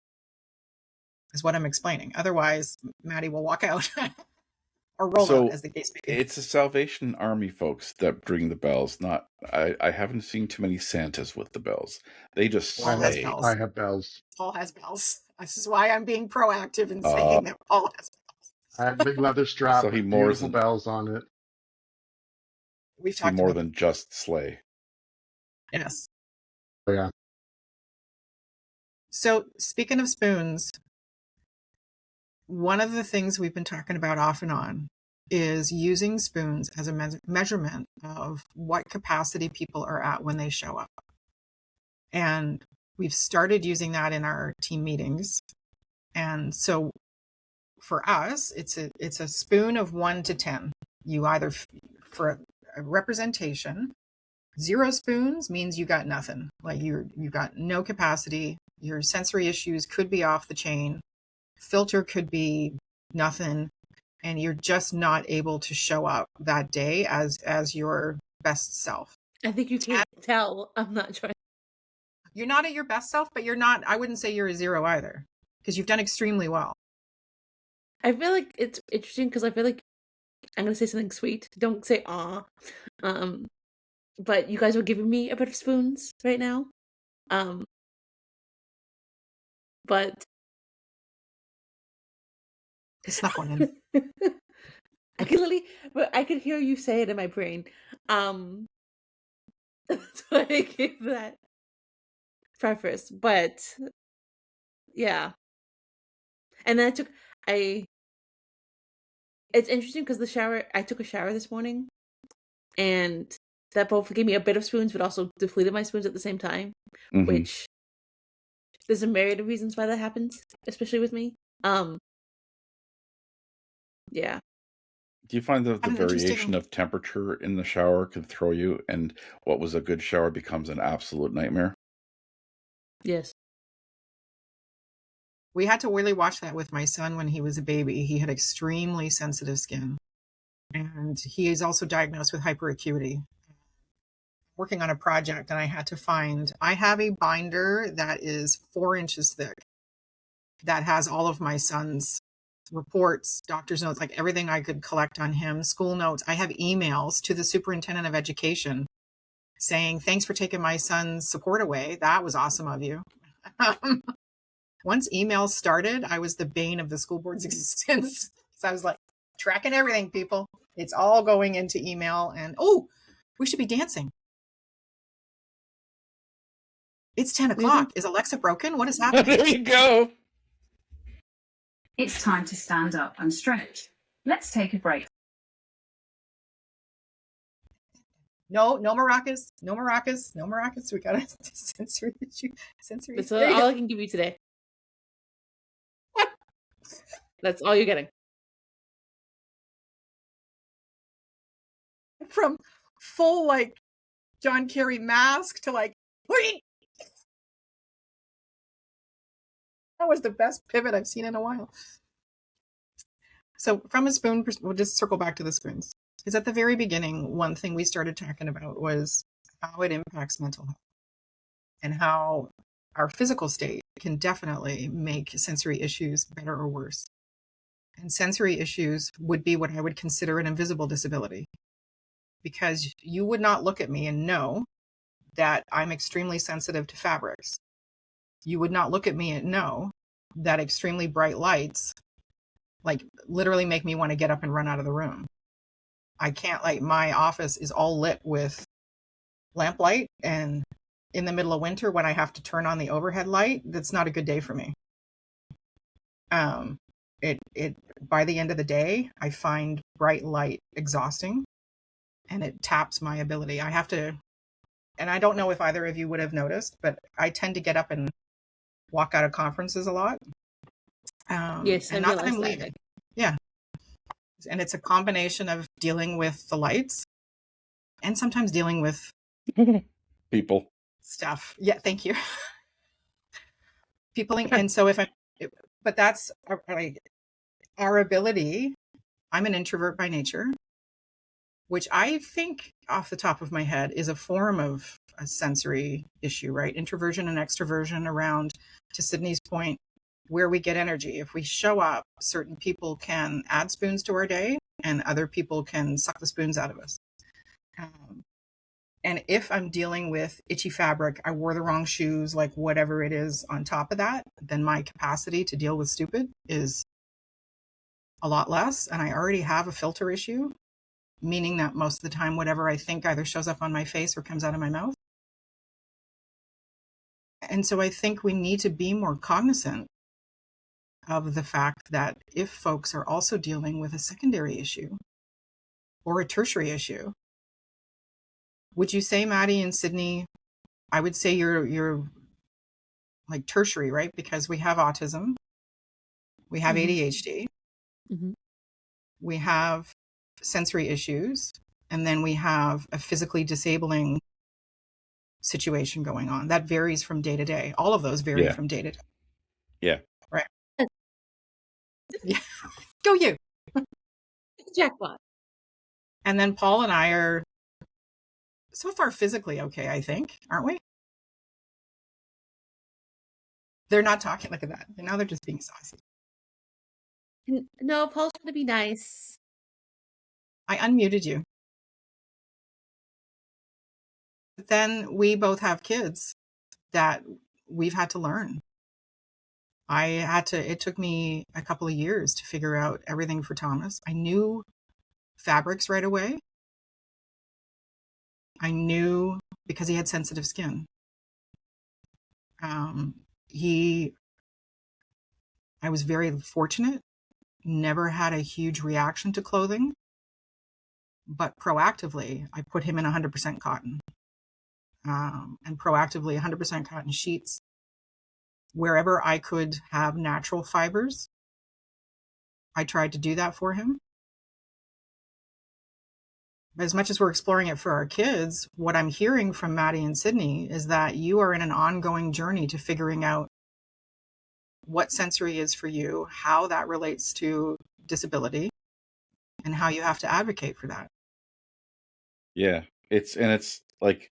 is what I'm explaining. Otherwise, Maddie will walk out or roll So, out, as the case may be. It's the Salvation Army folks that bring the bells. Not I haven't seen too many Santas with the bells. They just Paul has slay. bells. I have bells. Paul has bells. This is why I'm being proactive in saying that Paul has bells. I have a big leather strap So he with more beautiful than- bells on it. We've See talked more about than just slay. yes. Oh, yeah. So speaking of spoons, one of the things we've been talking about off and on is using spoons as a measurement of what capacity people are at when they show up. And we've started using that in our team meetings. And so for us, it's a spoon of 1 to 10. You either, for a representation, 0 spoons means you got nothing. Like you've got no capacity. Your sensory issues could be off the chain. Filter could be nothing. And you're just not able to show up that day as your best self. I think you can't tell. I'm not trying. You're not at your best self, but you're not, I wouldn't say you're a 0 either, because you've done extremely well. I feel like it's interesting because I feel like I'm gonna say something sweet. Don't say "aw," but you guys are giving me a bit of spoons right now. But It snuck one in. I could literally, but I could hear you say it in my brain. So I give that preface, but yeah. And then it's interesting because I took a shower this morning, and that both gave me a bit of spoons, but also depleted my spoons at the same time, Mhm. which there's a myriad of reasons why that happens, especially with me. Yeah. Do you find that the An interesting- variation of temperature in the shower can throw you, and what was a good shower becomes an absolute nightmare? Yes. We had to really watch that with my son when he was a baby. He had extremely sensitive skin. And he is also diagnosed with hyperacuity. Working on a project, and I have a binder that is 4 inches thick that has all of my son's reports, doctor's notes, like everything I could collect on him, school notes. I have emails to the superintendent of education saying, thanks for taking my son's support away. That was awesome of you. Once emails started, I was the bane of the school board's existence. So I was like, tracking everything, people. It's all going into email. And we should be dancing. It's 10 o'clock. Is Alexa broken? What is happening? There you go. It's time to stand up and stretch. Let's take a break. No maracas. No maracas. No maracas. We got a sensory issue. Sensory. That's There you all go. I can give you today. What? That's all you're getting. From full like John Kerry mask to like, wait. That was the best pivot I've seen in a while. So from a spoon, we'll just circle back to the spoons. Because at the very beginning, one thing we started talking about was how it impacts mental health and how our physical state can definitely make sensory issues better or worse. And sensory issues would be what I would consider an invisible disability, because you would not look at me and know that I'm extremely sensitive to fabrics. You would not look at me and know that extremely bright lights like literally make me want to get up and run out of the room. I can't, like, my office is all lit with lamplight, and in the middle of winter when I have to turn on the overhead light, that's not a good day for me. It by the end of the day, I find bright light exhausting, and it taps my ability. I have to, and I don't know if either of you would have noticed, but I tend to get up and walk out of conferences a lot. Yes, and I not that I'm realized that. leaving. Yeah. And it's a combination of dealing with the lights and sometimes dealing with People. stuff. Yeah, thank you. People, and so but that's our ability. I'm an introvert by nature, which I think off the top of my head is a form of a sensory issue, right? Introversion and extroversion around, to Sydney's point, where we get energy. If we show up, certain people can add spoons to our day and other people can suck the spoons out of us. And if I'm dealing with itchy fabric, I wore the wrong shoes, like whatever it is on top of that, then my capacity to deal with stupid is a lot less. And I already have a filter issue, meaning that most of the time, whatever I think either shows up on my face or comes out of my mouth. And so I think we need to be more cognizant of the fact that if folks are also dealing with a secondary issue or a tertiary issue, would you say, Maddie and Sydney, I would say you're like tertiary, right? Because we have autism, we have ADHD, we have sensory issues, and then we have a physically disabling situation going on. That varies from day to day. All of those vary from day to day. Yeah. Right. Yeah. Go you. Jackpot. And then Paul and I are so far physically okay, I think, aren't we? They're not talking like that. Now they're just being saucy. No, Paul's trying to be nice. I unmuted you. But then we both have kids that we've had to learn. It took me a couple of years to figure out everything for Thomas. I knew fabrics right away. I knew because he had sensitive skin. I was very fortunate, never had a huge reaction to clothing, but proactively, I put him in 100% cotton. And proactively 100% cotton sheets. Wherever I could have natural fibers, I tried to do that for him. As much as we're exploring it for our kids, what I'm hearing from Maddie and Sydney is that you are in an ongoing journey to figuring out what sensory is for you, how that relates to disability, and how you have to advocate for that. Yeah. It's like,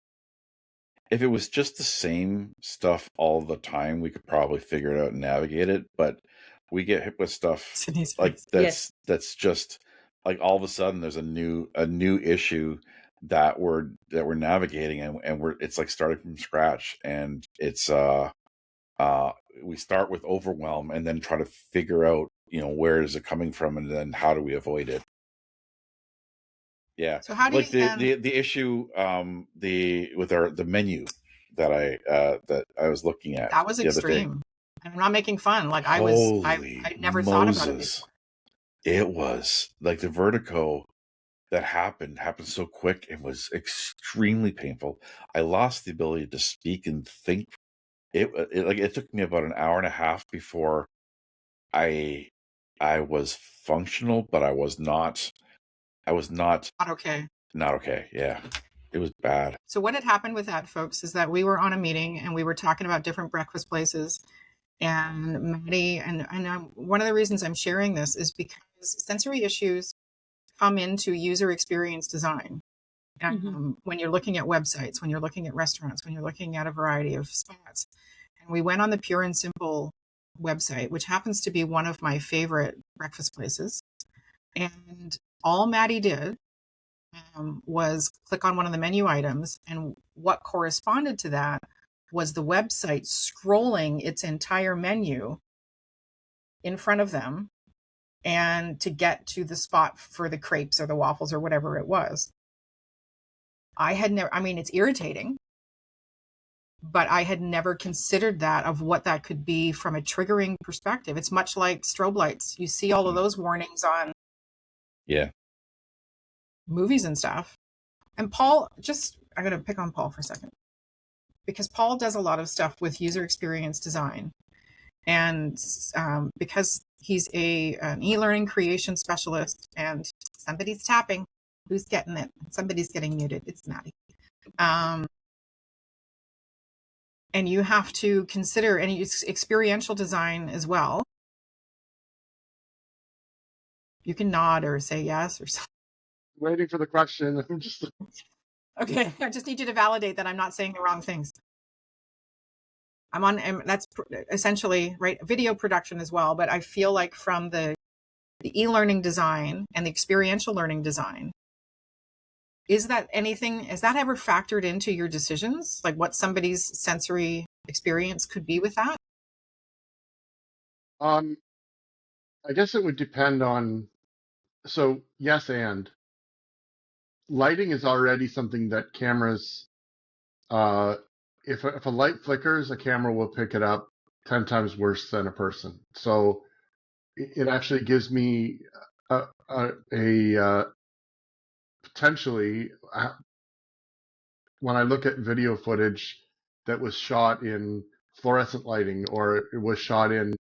if it was just the same stuff all the time, we could probably figure it out and navigate it. But we get hit with stuff Sydney's like face. that's just like all of a sudden there's a new issue that we're navigating, and it's like starting from scratch, and it's we start with overwhelm and then try to figure out, where is it coming from, and then how do we avoid it. Yeah. So how do like the issue with the menu that I was looking at that was the other day. extreme. I'm not making fun. Like I never thought about it before. It was like the vertigo that happened so quick. It was extremely painful. I lost the ability to speak and think. It took me about an hour and a half before I was functional, but I was not Not okay. not okay. Yeah. It was bad. So what had happened with that, folks, is that we were on a meeting and we were talking about different breakfast places. And Maddie, and one of the reasons I'm sharing this is because sensory issues come into user experience design. When you're looking at websites, when you're looking at restaurants, when you're looking at a variety of spots. And we went on the Pure and Simple website, which happens to be one of my favorite breakfast places. And all Maddie did was click on one of the menu items, and what corresponded to that was the website scrolling its entire menu in front of them and to get to the spot for the crepes or the waffles or whatever it was. I had never, I mean, it's irritating, but I had never considered that of what that could be from a triggering perspective. It's much like strobe lights. You see all of those warnings on Yeah. movies and stuff. And Paul, I'm going to pick on Paul for a second, because Paul does a lot of stuff with user experience design. And because he's an e-learning creation specialist, and somebody's tapping, who's getting it? Somebody's getting muted. It's Maddie. And you have to consider any experiential design as well. You can nod or say yes or something. Waiting for the question. I'm just Okay, I just need you to validate that I'm not saying the wrong things. That's essentially, right, video production as well, but I feel like from the e-learning design and the experiential learning design, has that ever factored into your decisions? Like what somebody's sensory experience could be with that? I guess it would depend on, so yes, and lighting is already something that cameras, if a light flickers, a camera will pick it up 10 times worse than a person. So it actually gives me a potentially, when I look at video footage that was shot in fluorescent lighting, or it was shot in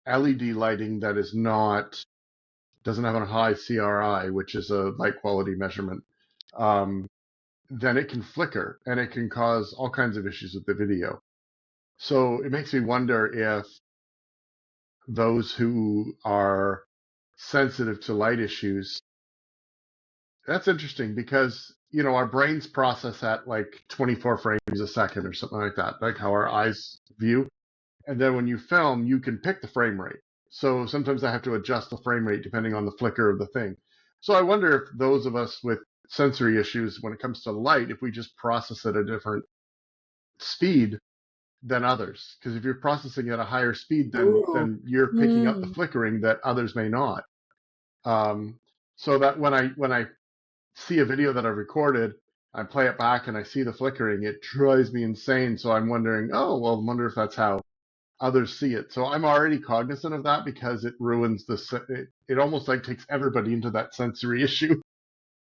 LED lighting that doesn't have a high CRI, which is a light quality measurement, then it can flicker and it can cause all kinds of issues with the video. So it makes me wonder if those who are sensitive to light issues, that's interesting, because, our brains process at like 24 frames a second or something like that, like how our eyes view. And then when you film, you can pick the frame rate. So sometimes I have to adjust the frame rate depending on the flicker of the thing. So I wonder if those of us with sensory issues, when it comes to light, if we just process at a different speed than others. Because if you're processing at a higher speed, then you're picking up the flickering that others may not. So that when I see a video that I've recorded, I play it back and I see the flickering, it drives me insane. So I'm wondering, I wonder if that's how others see it. So I'm already cognizant of that, because it ruins it almost like takes everybody into that sensory issue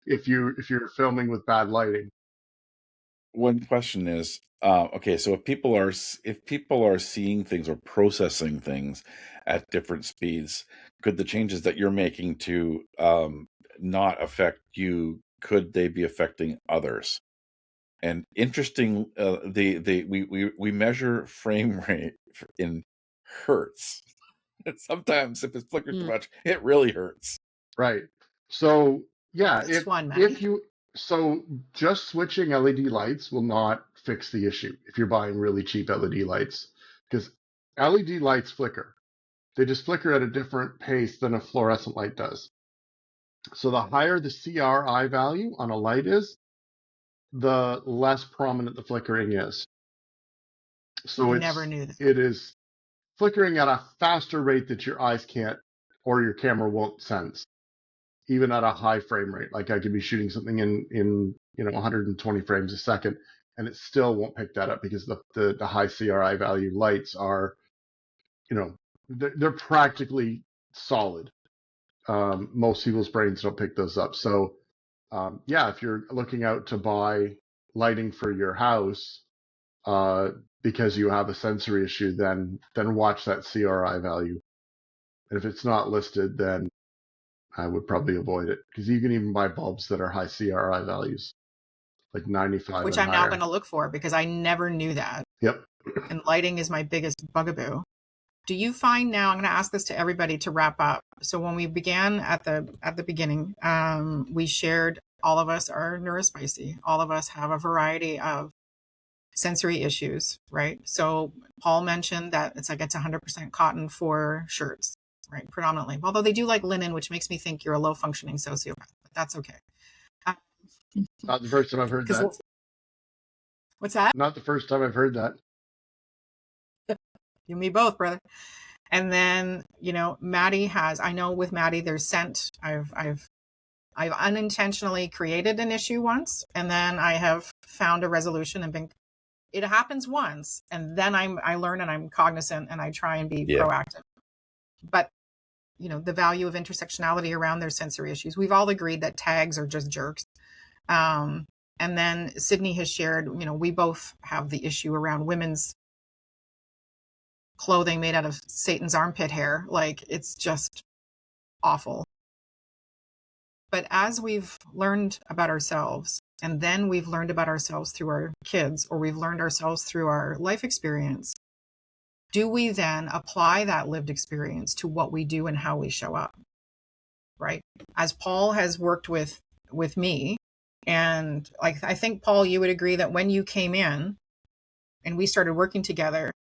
if you're filming with bad lighting. One question is, okay, so if people are seeing things or processing things at different speeds, could the changes that you're making to not affect you, could they be affecting others? And interesting, we measure frame rate in hertz. And sometimes if it flickers too much, it really hurts. Right. So yeah, so just switching LED lights will not fix the issue if you're buying really cheap LED lights, because LED lights flicker. They just flicker at a different pace than a fluorescent light does. So the higher the CRI value on a light is, the less prominent the flickering is. So I never knew that. It is flickering at a faster rate that your eyes can't, or your camera won't sense, even at a high frame rate. Like I could be shooting something in 120 frames a second, and it still won't pick that up, because the high CRI value lights are, they're practically solid. Most people's brains don't pick those up. So if you're looking out to buy lighting for your house because you have a sensory issue, then watch that CRI value. And if it's not listed, then I would probably avoid it, because you can even buy bulbs that are high CRI values, like 95. Which I'm now going to look for, because I never knew that. Yep. And lighting is my biggest bugaboo. Do you find now, I'm going to ask this to everybody to wrap up. So when we began at the beginning, we shared, all of us are neurospicy. All of us have a variety of sensory issues, right? So Paul mentioned that it's 100% cotton for shirts, right? Predominantly. Although they do like linen, which makes me think you're a low functioning sociopath, but that's okay. Not the first time I've heard that. What's that? Not the first time I've heard that. You and me both, brother. And then, Maddie I know with Maddie, there's scent. I've unintentionally created an issue once, and then I have found a resolution and it happens once, and then I learn and I'm cognizant and I try and be proactive. But, the value of intersectionality around their sensory issues. We've all agreed that tags are just jerks. And then Sydney has shared, we both have the issue around women's clothing made out of Satan's armpit hair. Like, it's just awful. But as we've learned about ourselves, and then we've learned about ourselves through our kids, or we've learned ourselves through our life experience, do we then apply that lived experience to what we do and how we show up? Right? As Paul has worked with me, and like, I think, Paul, you would agree that when you came in and we started working together,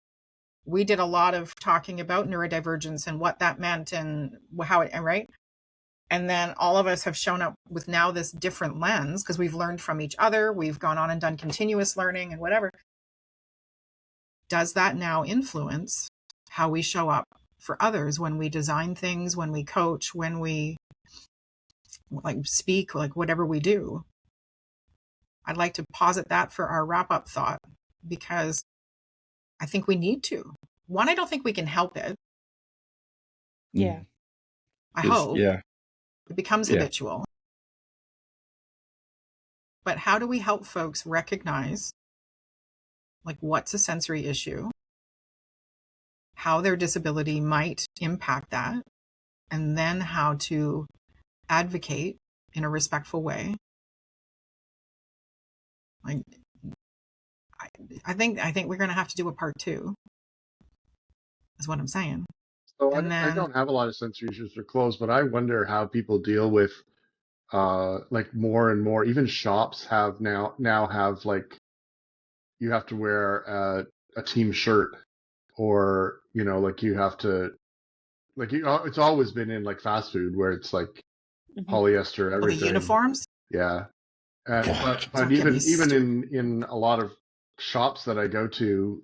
we did a lot of talking about neurodivergence and what that meant and how it, right? And then all of us have shown up with now this different lens because we've learned from each other. We've gone on and done continuous learning and whatever. Does that now influence how we show up for others when we design things, when we coach, when we speak, whatever we do? I'd like to posit that for our wrap-up thought, because I think we need to. One, I don't think we can help it. Yeah. I hope. Yeah. It becomes habitual. But how do we help folks recognize what's a sensory issue, how their disability might impact that, and then how to advocate in a respectful way? I think we're going to have to do a part 2, is what I'm saying. So I don't have a lot of sensory issues with clothes, but I wonder how people deal with more and more. Even shops have now have you have to wear a team shirt, or you have to it's always been in fast food where it's polyester everything. The uniforms. Yeah, but even in a lot of shops that I go to,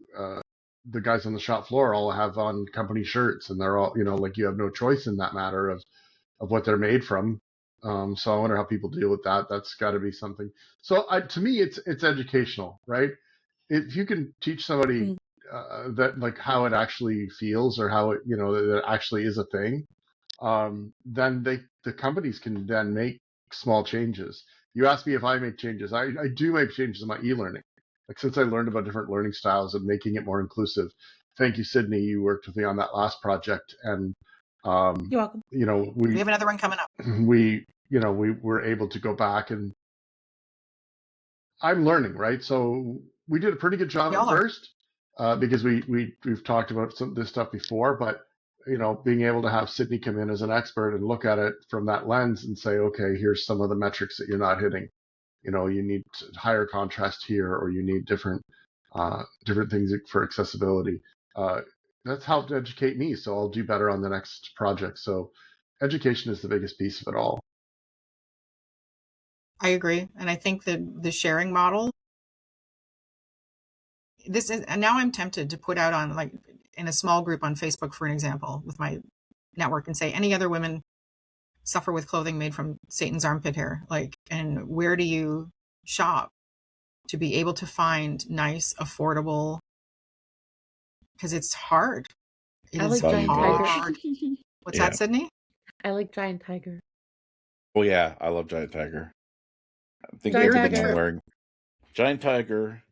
the guys on the shop floor all have on company shirts, and they're all you have no choice in that matter of what they're made from. So I wonder how people deal with that. That's got to be something. So to me, it's educational, right? If you can teach somebody that how it actually feels, or how it that it actually is a thing, then the companies can then make small changes. You asked me if I make changes. I do make changes in my e-learning. Since I learned about different learning styles and making it more inclusive. Thank you, Sydney. You worked with me on that last project, and you're welcome. We have another one coming up. We were able to go back, and I'm learning, right? So we did a pretty good job at first, because we've talked about this stuff before, but being able to have Sydney come in as an expert and look at it from that lens and say, okay, here's some of the metrics that you're not hitting. You need higher contrast here, or you need different things for accessibility. That's helped educate me, so I'll do better on the next project. So education is the biggest piece of it all. I agree. And I think that the sharing model, and now I'm tempted to put out on in a small group on Facebook, for an example, with my network, and say, any other women suffer with clothing made from Satan's armpit hair? And where do you shop to be able to find nice, affordable? Because it's hard. I like Giant Tiger. What's that, Sydney? I like Giant Tiger. Oh yeah, I love Giant Tiger. I think Giant everything Tiger. I'm wearing. Giant Tiger.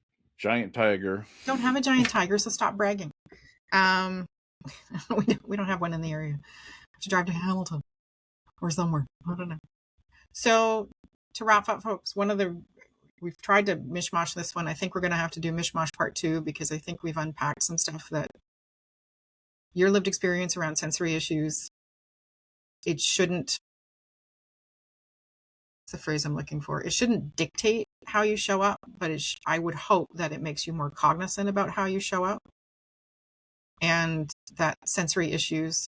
Don't have a giant tiger, so stop bragging. We don't have one in the area. I have to drive to Hamilton or somewhere. I don't know. So to wrap up, folks, we've tried to mishmash this one. I think we're going to have to do mishmash part 2, because I think we've unpacked some stuff that your lived experience around sensory issues, it shouldn't, it's the phrase I'm looking for. It shouldn't dictate how you show up, but I would hope that it makes you more cognizant about how you show up. And that sensory issues,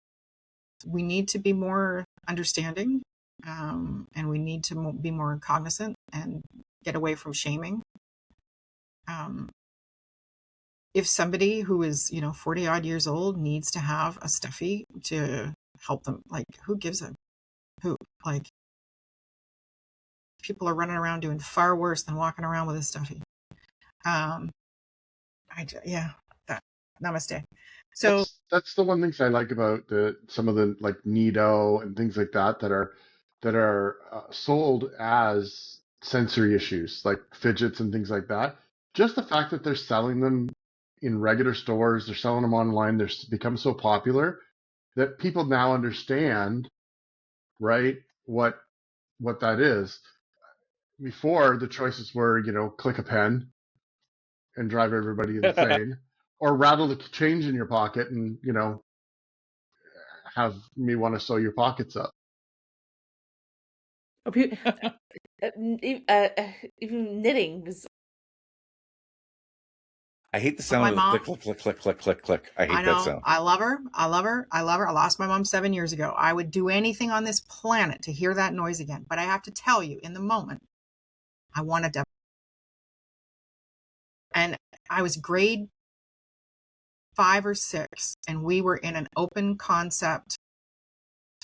we need to be more understanding, and we need to be more cognizant and get away from shaming. if somebody who is, 40 odd years old needs to have a stuffy to help them, like, who gives a hoot? Like, people are running around doing far worse than walking around with a stuffy. Namaste. So That's the one thing I like about some of the like Nido and things like that are sold as sensory issues, like fidgets and things like that. Just the fact that they're selling them in regular stores, they're selling them online, they're become so popular that people now understand, right, what that is. Before, the choices were, click a pen and drive everybody insane, or rattle the change in your pocket and, have me want to sew your pockets up. Even knitting was. I hate the my sound of the mom, click, click, click, click, click, click. I I hate that know, sound. I love her. I love her. I love her. I lost my mom 7 years ago. I would do anything on this planet to hear that noise again. But I have to tell you, in the moment, I wanted to. And I was grade 5 or 6, and we were in an open concept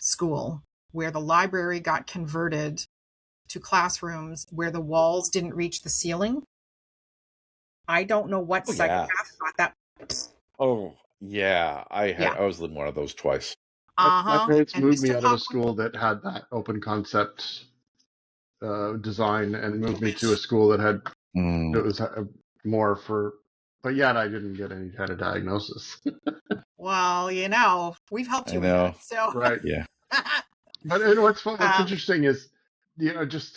school where the library got converted to classrooms where the walls didn't reach the ceiling. I don't know what Oh, yeah. psychopath thought that. Oh, yeah. Yeah. I was in one of those twice. My parents And moved me Mr. out of a Hopwood, school that had that open concept design and moved me to a school that had it was more for, but yet I didn't get any kind of diagnosis. well, we've helped I you with know. that. So Right. Yeah. But what's interesting is, just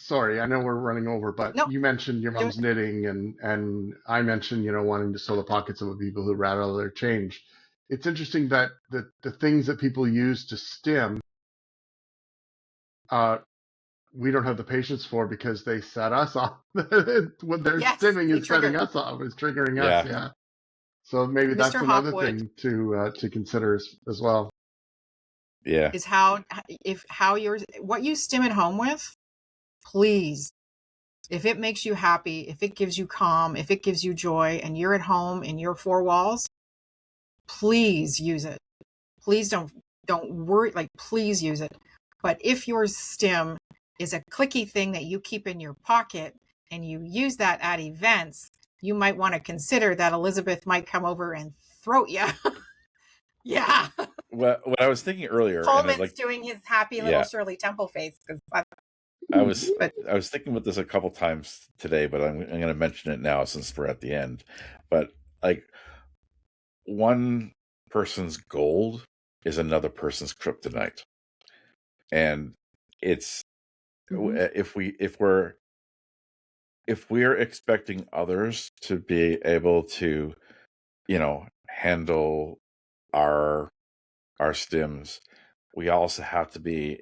sorry, I know we're running over, but no, you mentioned your mom's knitting, and I mentioned, wanting to sew the pockets of the people who rattle their change. It's interesting that the things that people use to stim, we don't have the patience for because they set us off. What they're yes, stimming they is setting trigger. us off, is triggering Yeah. us. Yeah. So maybe that's Mr. another Hopwood thing to consider as well. Yeah. is what you stim at home with, please, if it makes you happy, if it gives you calm, if it gives you joy, and you're at home in your four walls, please use it. Please don't worry, like, please use it. But if your stim is a clicky thing that you keep in your pocket and you use that at events, you might want to consider that Elizabeth might come over and throat you. Yeah. What I was thinking earlier, Coleman's doing his happy little Shirley Temple face. I was thinking about this a couple times today, but I'm going to mention it now since we're at the end. But like, one person's gold is another person's kryptonite, and it's if we're expecting others to be able to, handle our stims, we also have to be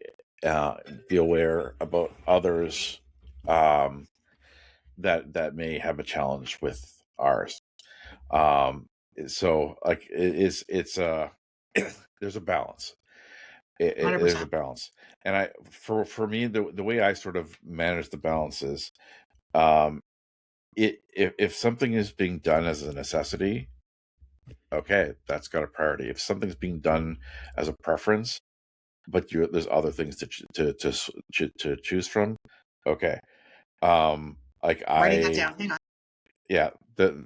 aware about others that may have a challenge with ours. So like it's there's a balance. There's a balance, and for me, the way I sort of manage the balance is, if something is being done as a necessity, okay, that's got a priority. If something's being done as a preference, but there's other things to choose from, okay. Like writing that down. Hang on. Yeah, the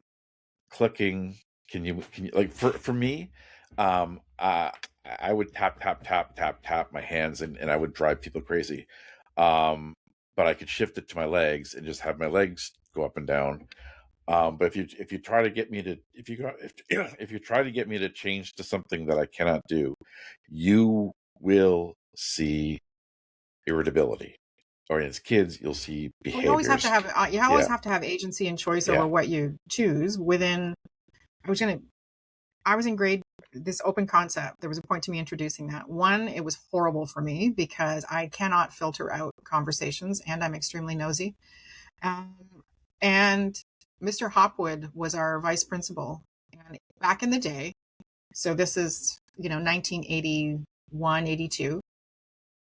clicking. Can you like for me, I would tap my hands and I would drive people crazy. But I could shift it to my legs and just have my legs go up and down. But if you try to get me to if you try to get me to change to something that I cannot do, you will see irritability. Or as kids, you'll see behaviors. You always have to have agency and choice over what you choose within. I was in grade, this open concept. There was a point to me introducing that. One, it was horrible for me because I cannot filter out conversations and I'm extremely nosy. And Mr. Hopwood was our vice principal. And back in the day, so this is, 1981, 82,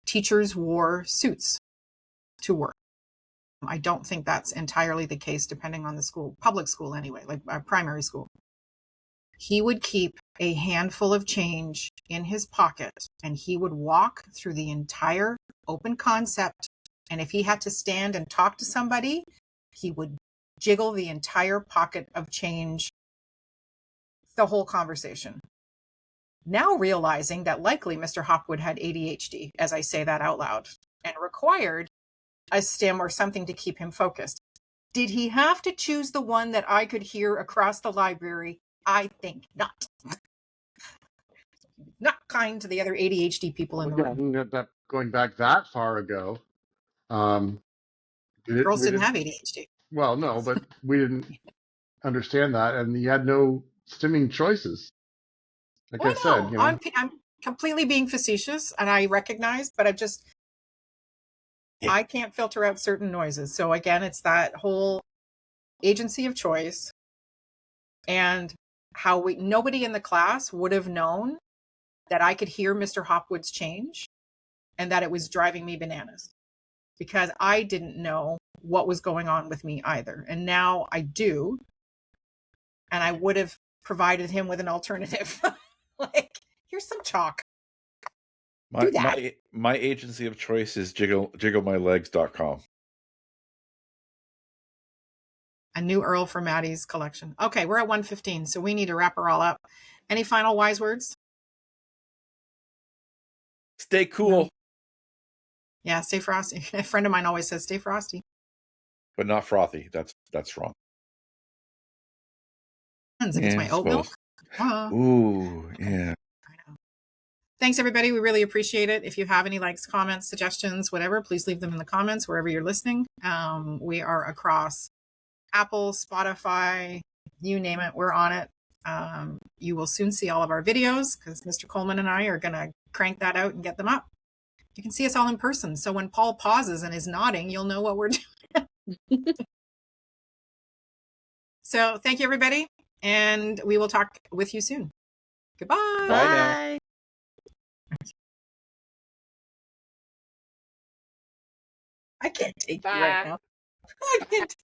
teachers wore suits to work. I don't think that's entirely the case, depending on the school, public school anyway, like primary school. He would keep a handful of change in his pocket and he would walk through the entire open concept. And if he had to stand and talk to somebody, he would jiggle the entire pocket of change, the whole conversation. Now realizing that likely Mr. Hopwood had ADHD, as I say that out loud, and required a stim or something to keep him focused. Did he have to choose the one that I could hear across the library? I think not. Not kind to the other ADHD people in the room. Again, going back that far ago, Girls didn't have ADHD. Well, no, but we didn't understand that, and he had no stimming choices. Like I said, I'm completely being facetious, and I recognize, but I can't filter out certain noises. So again, it's that whole agency of choice, and how nobody in the class would have known that I could hear Mr. Hopwood's change and that it was driving me bananas, because I didn't know what was going on with me either. And now I do. And I would have provided him with an alternative. Like, here's some chalk. My agency of choice is jigglemylegs.com. A new Earl for Maddie's collection. Okay, we're at 1:15, so we need to wrap her all up. Any final wise words? Stay cool. Yeah, stay frosty. A friend of mine always says, stay frosty. But not frothy. That's wrong. If it's my oat milk. Ooh, yeah. I know. Thanks, everybody. We really appreciate it. If you have any likes, comments, suggestions, whatever, please leave them in the comments wherever you're listening. We are across Apple, Spotify, you name it, we're on it. You will soon see all of our videos because Mr. Coleman and I are going to crank that out and get them up. You can see us all in person. So when Paul pauses and is nodding, you'll know what we're doing. So thank you, everybody. And we will talk with you soon. Goodbye. Bye now. I can't take you Bye. right now. I can't.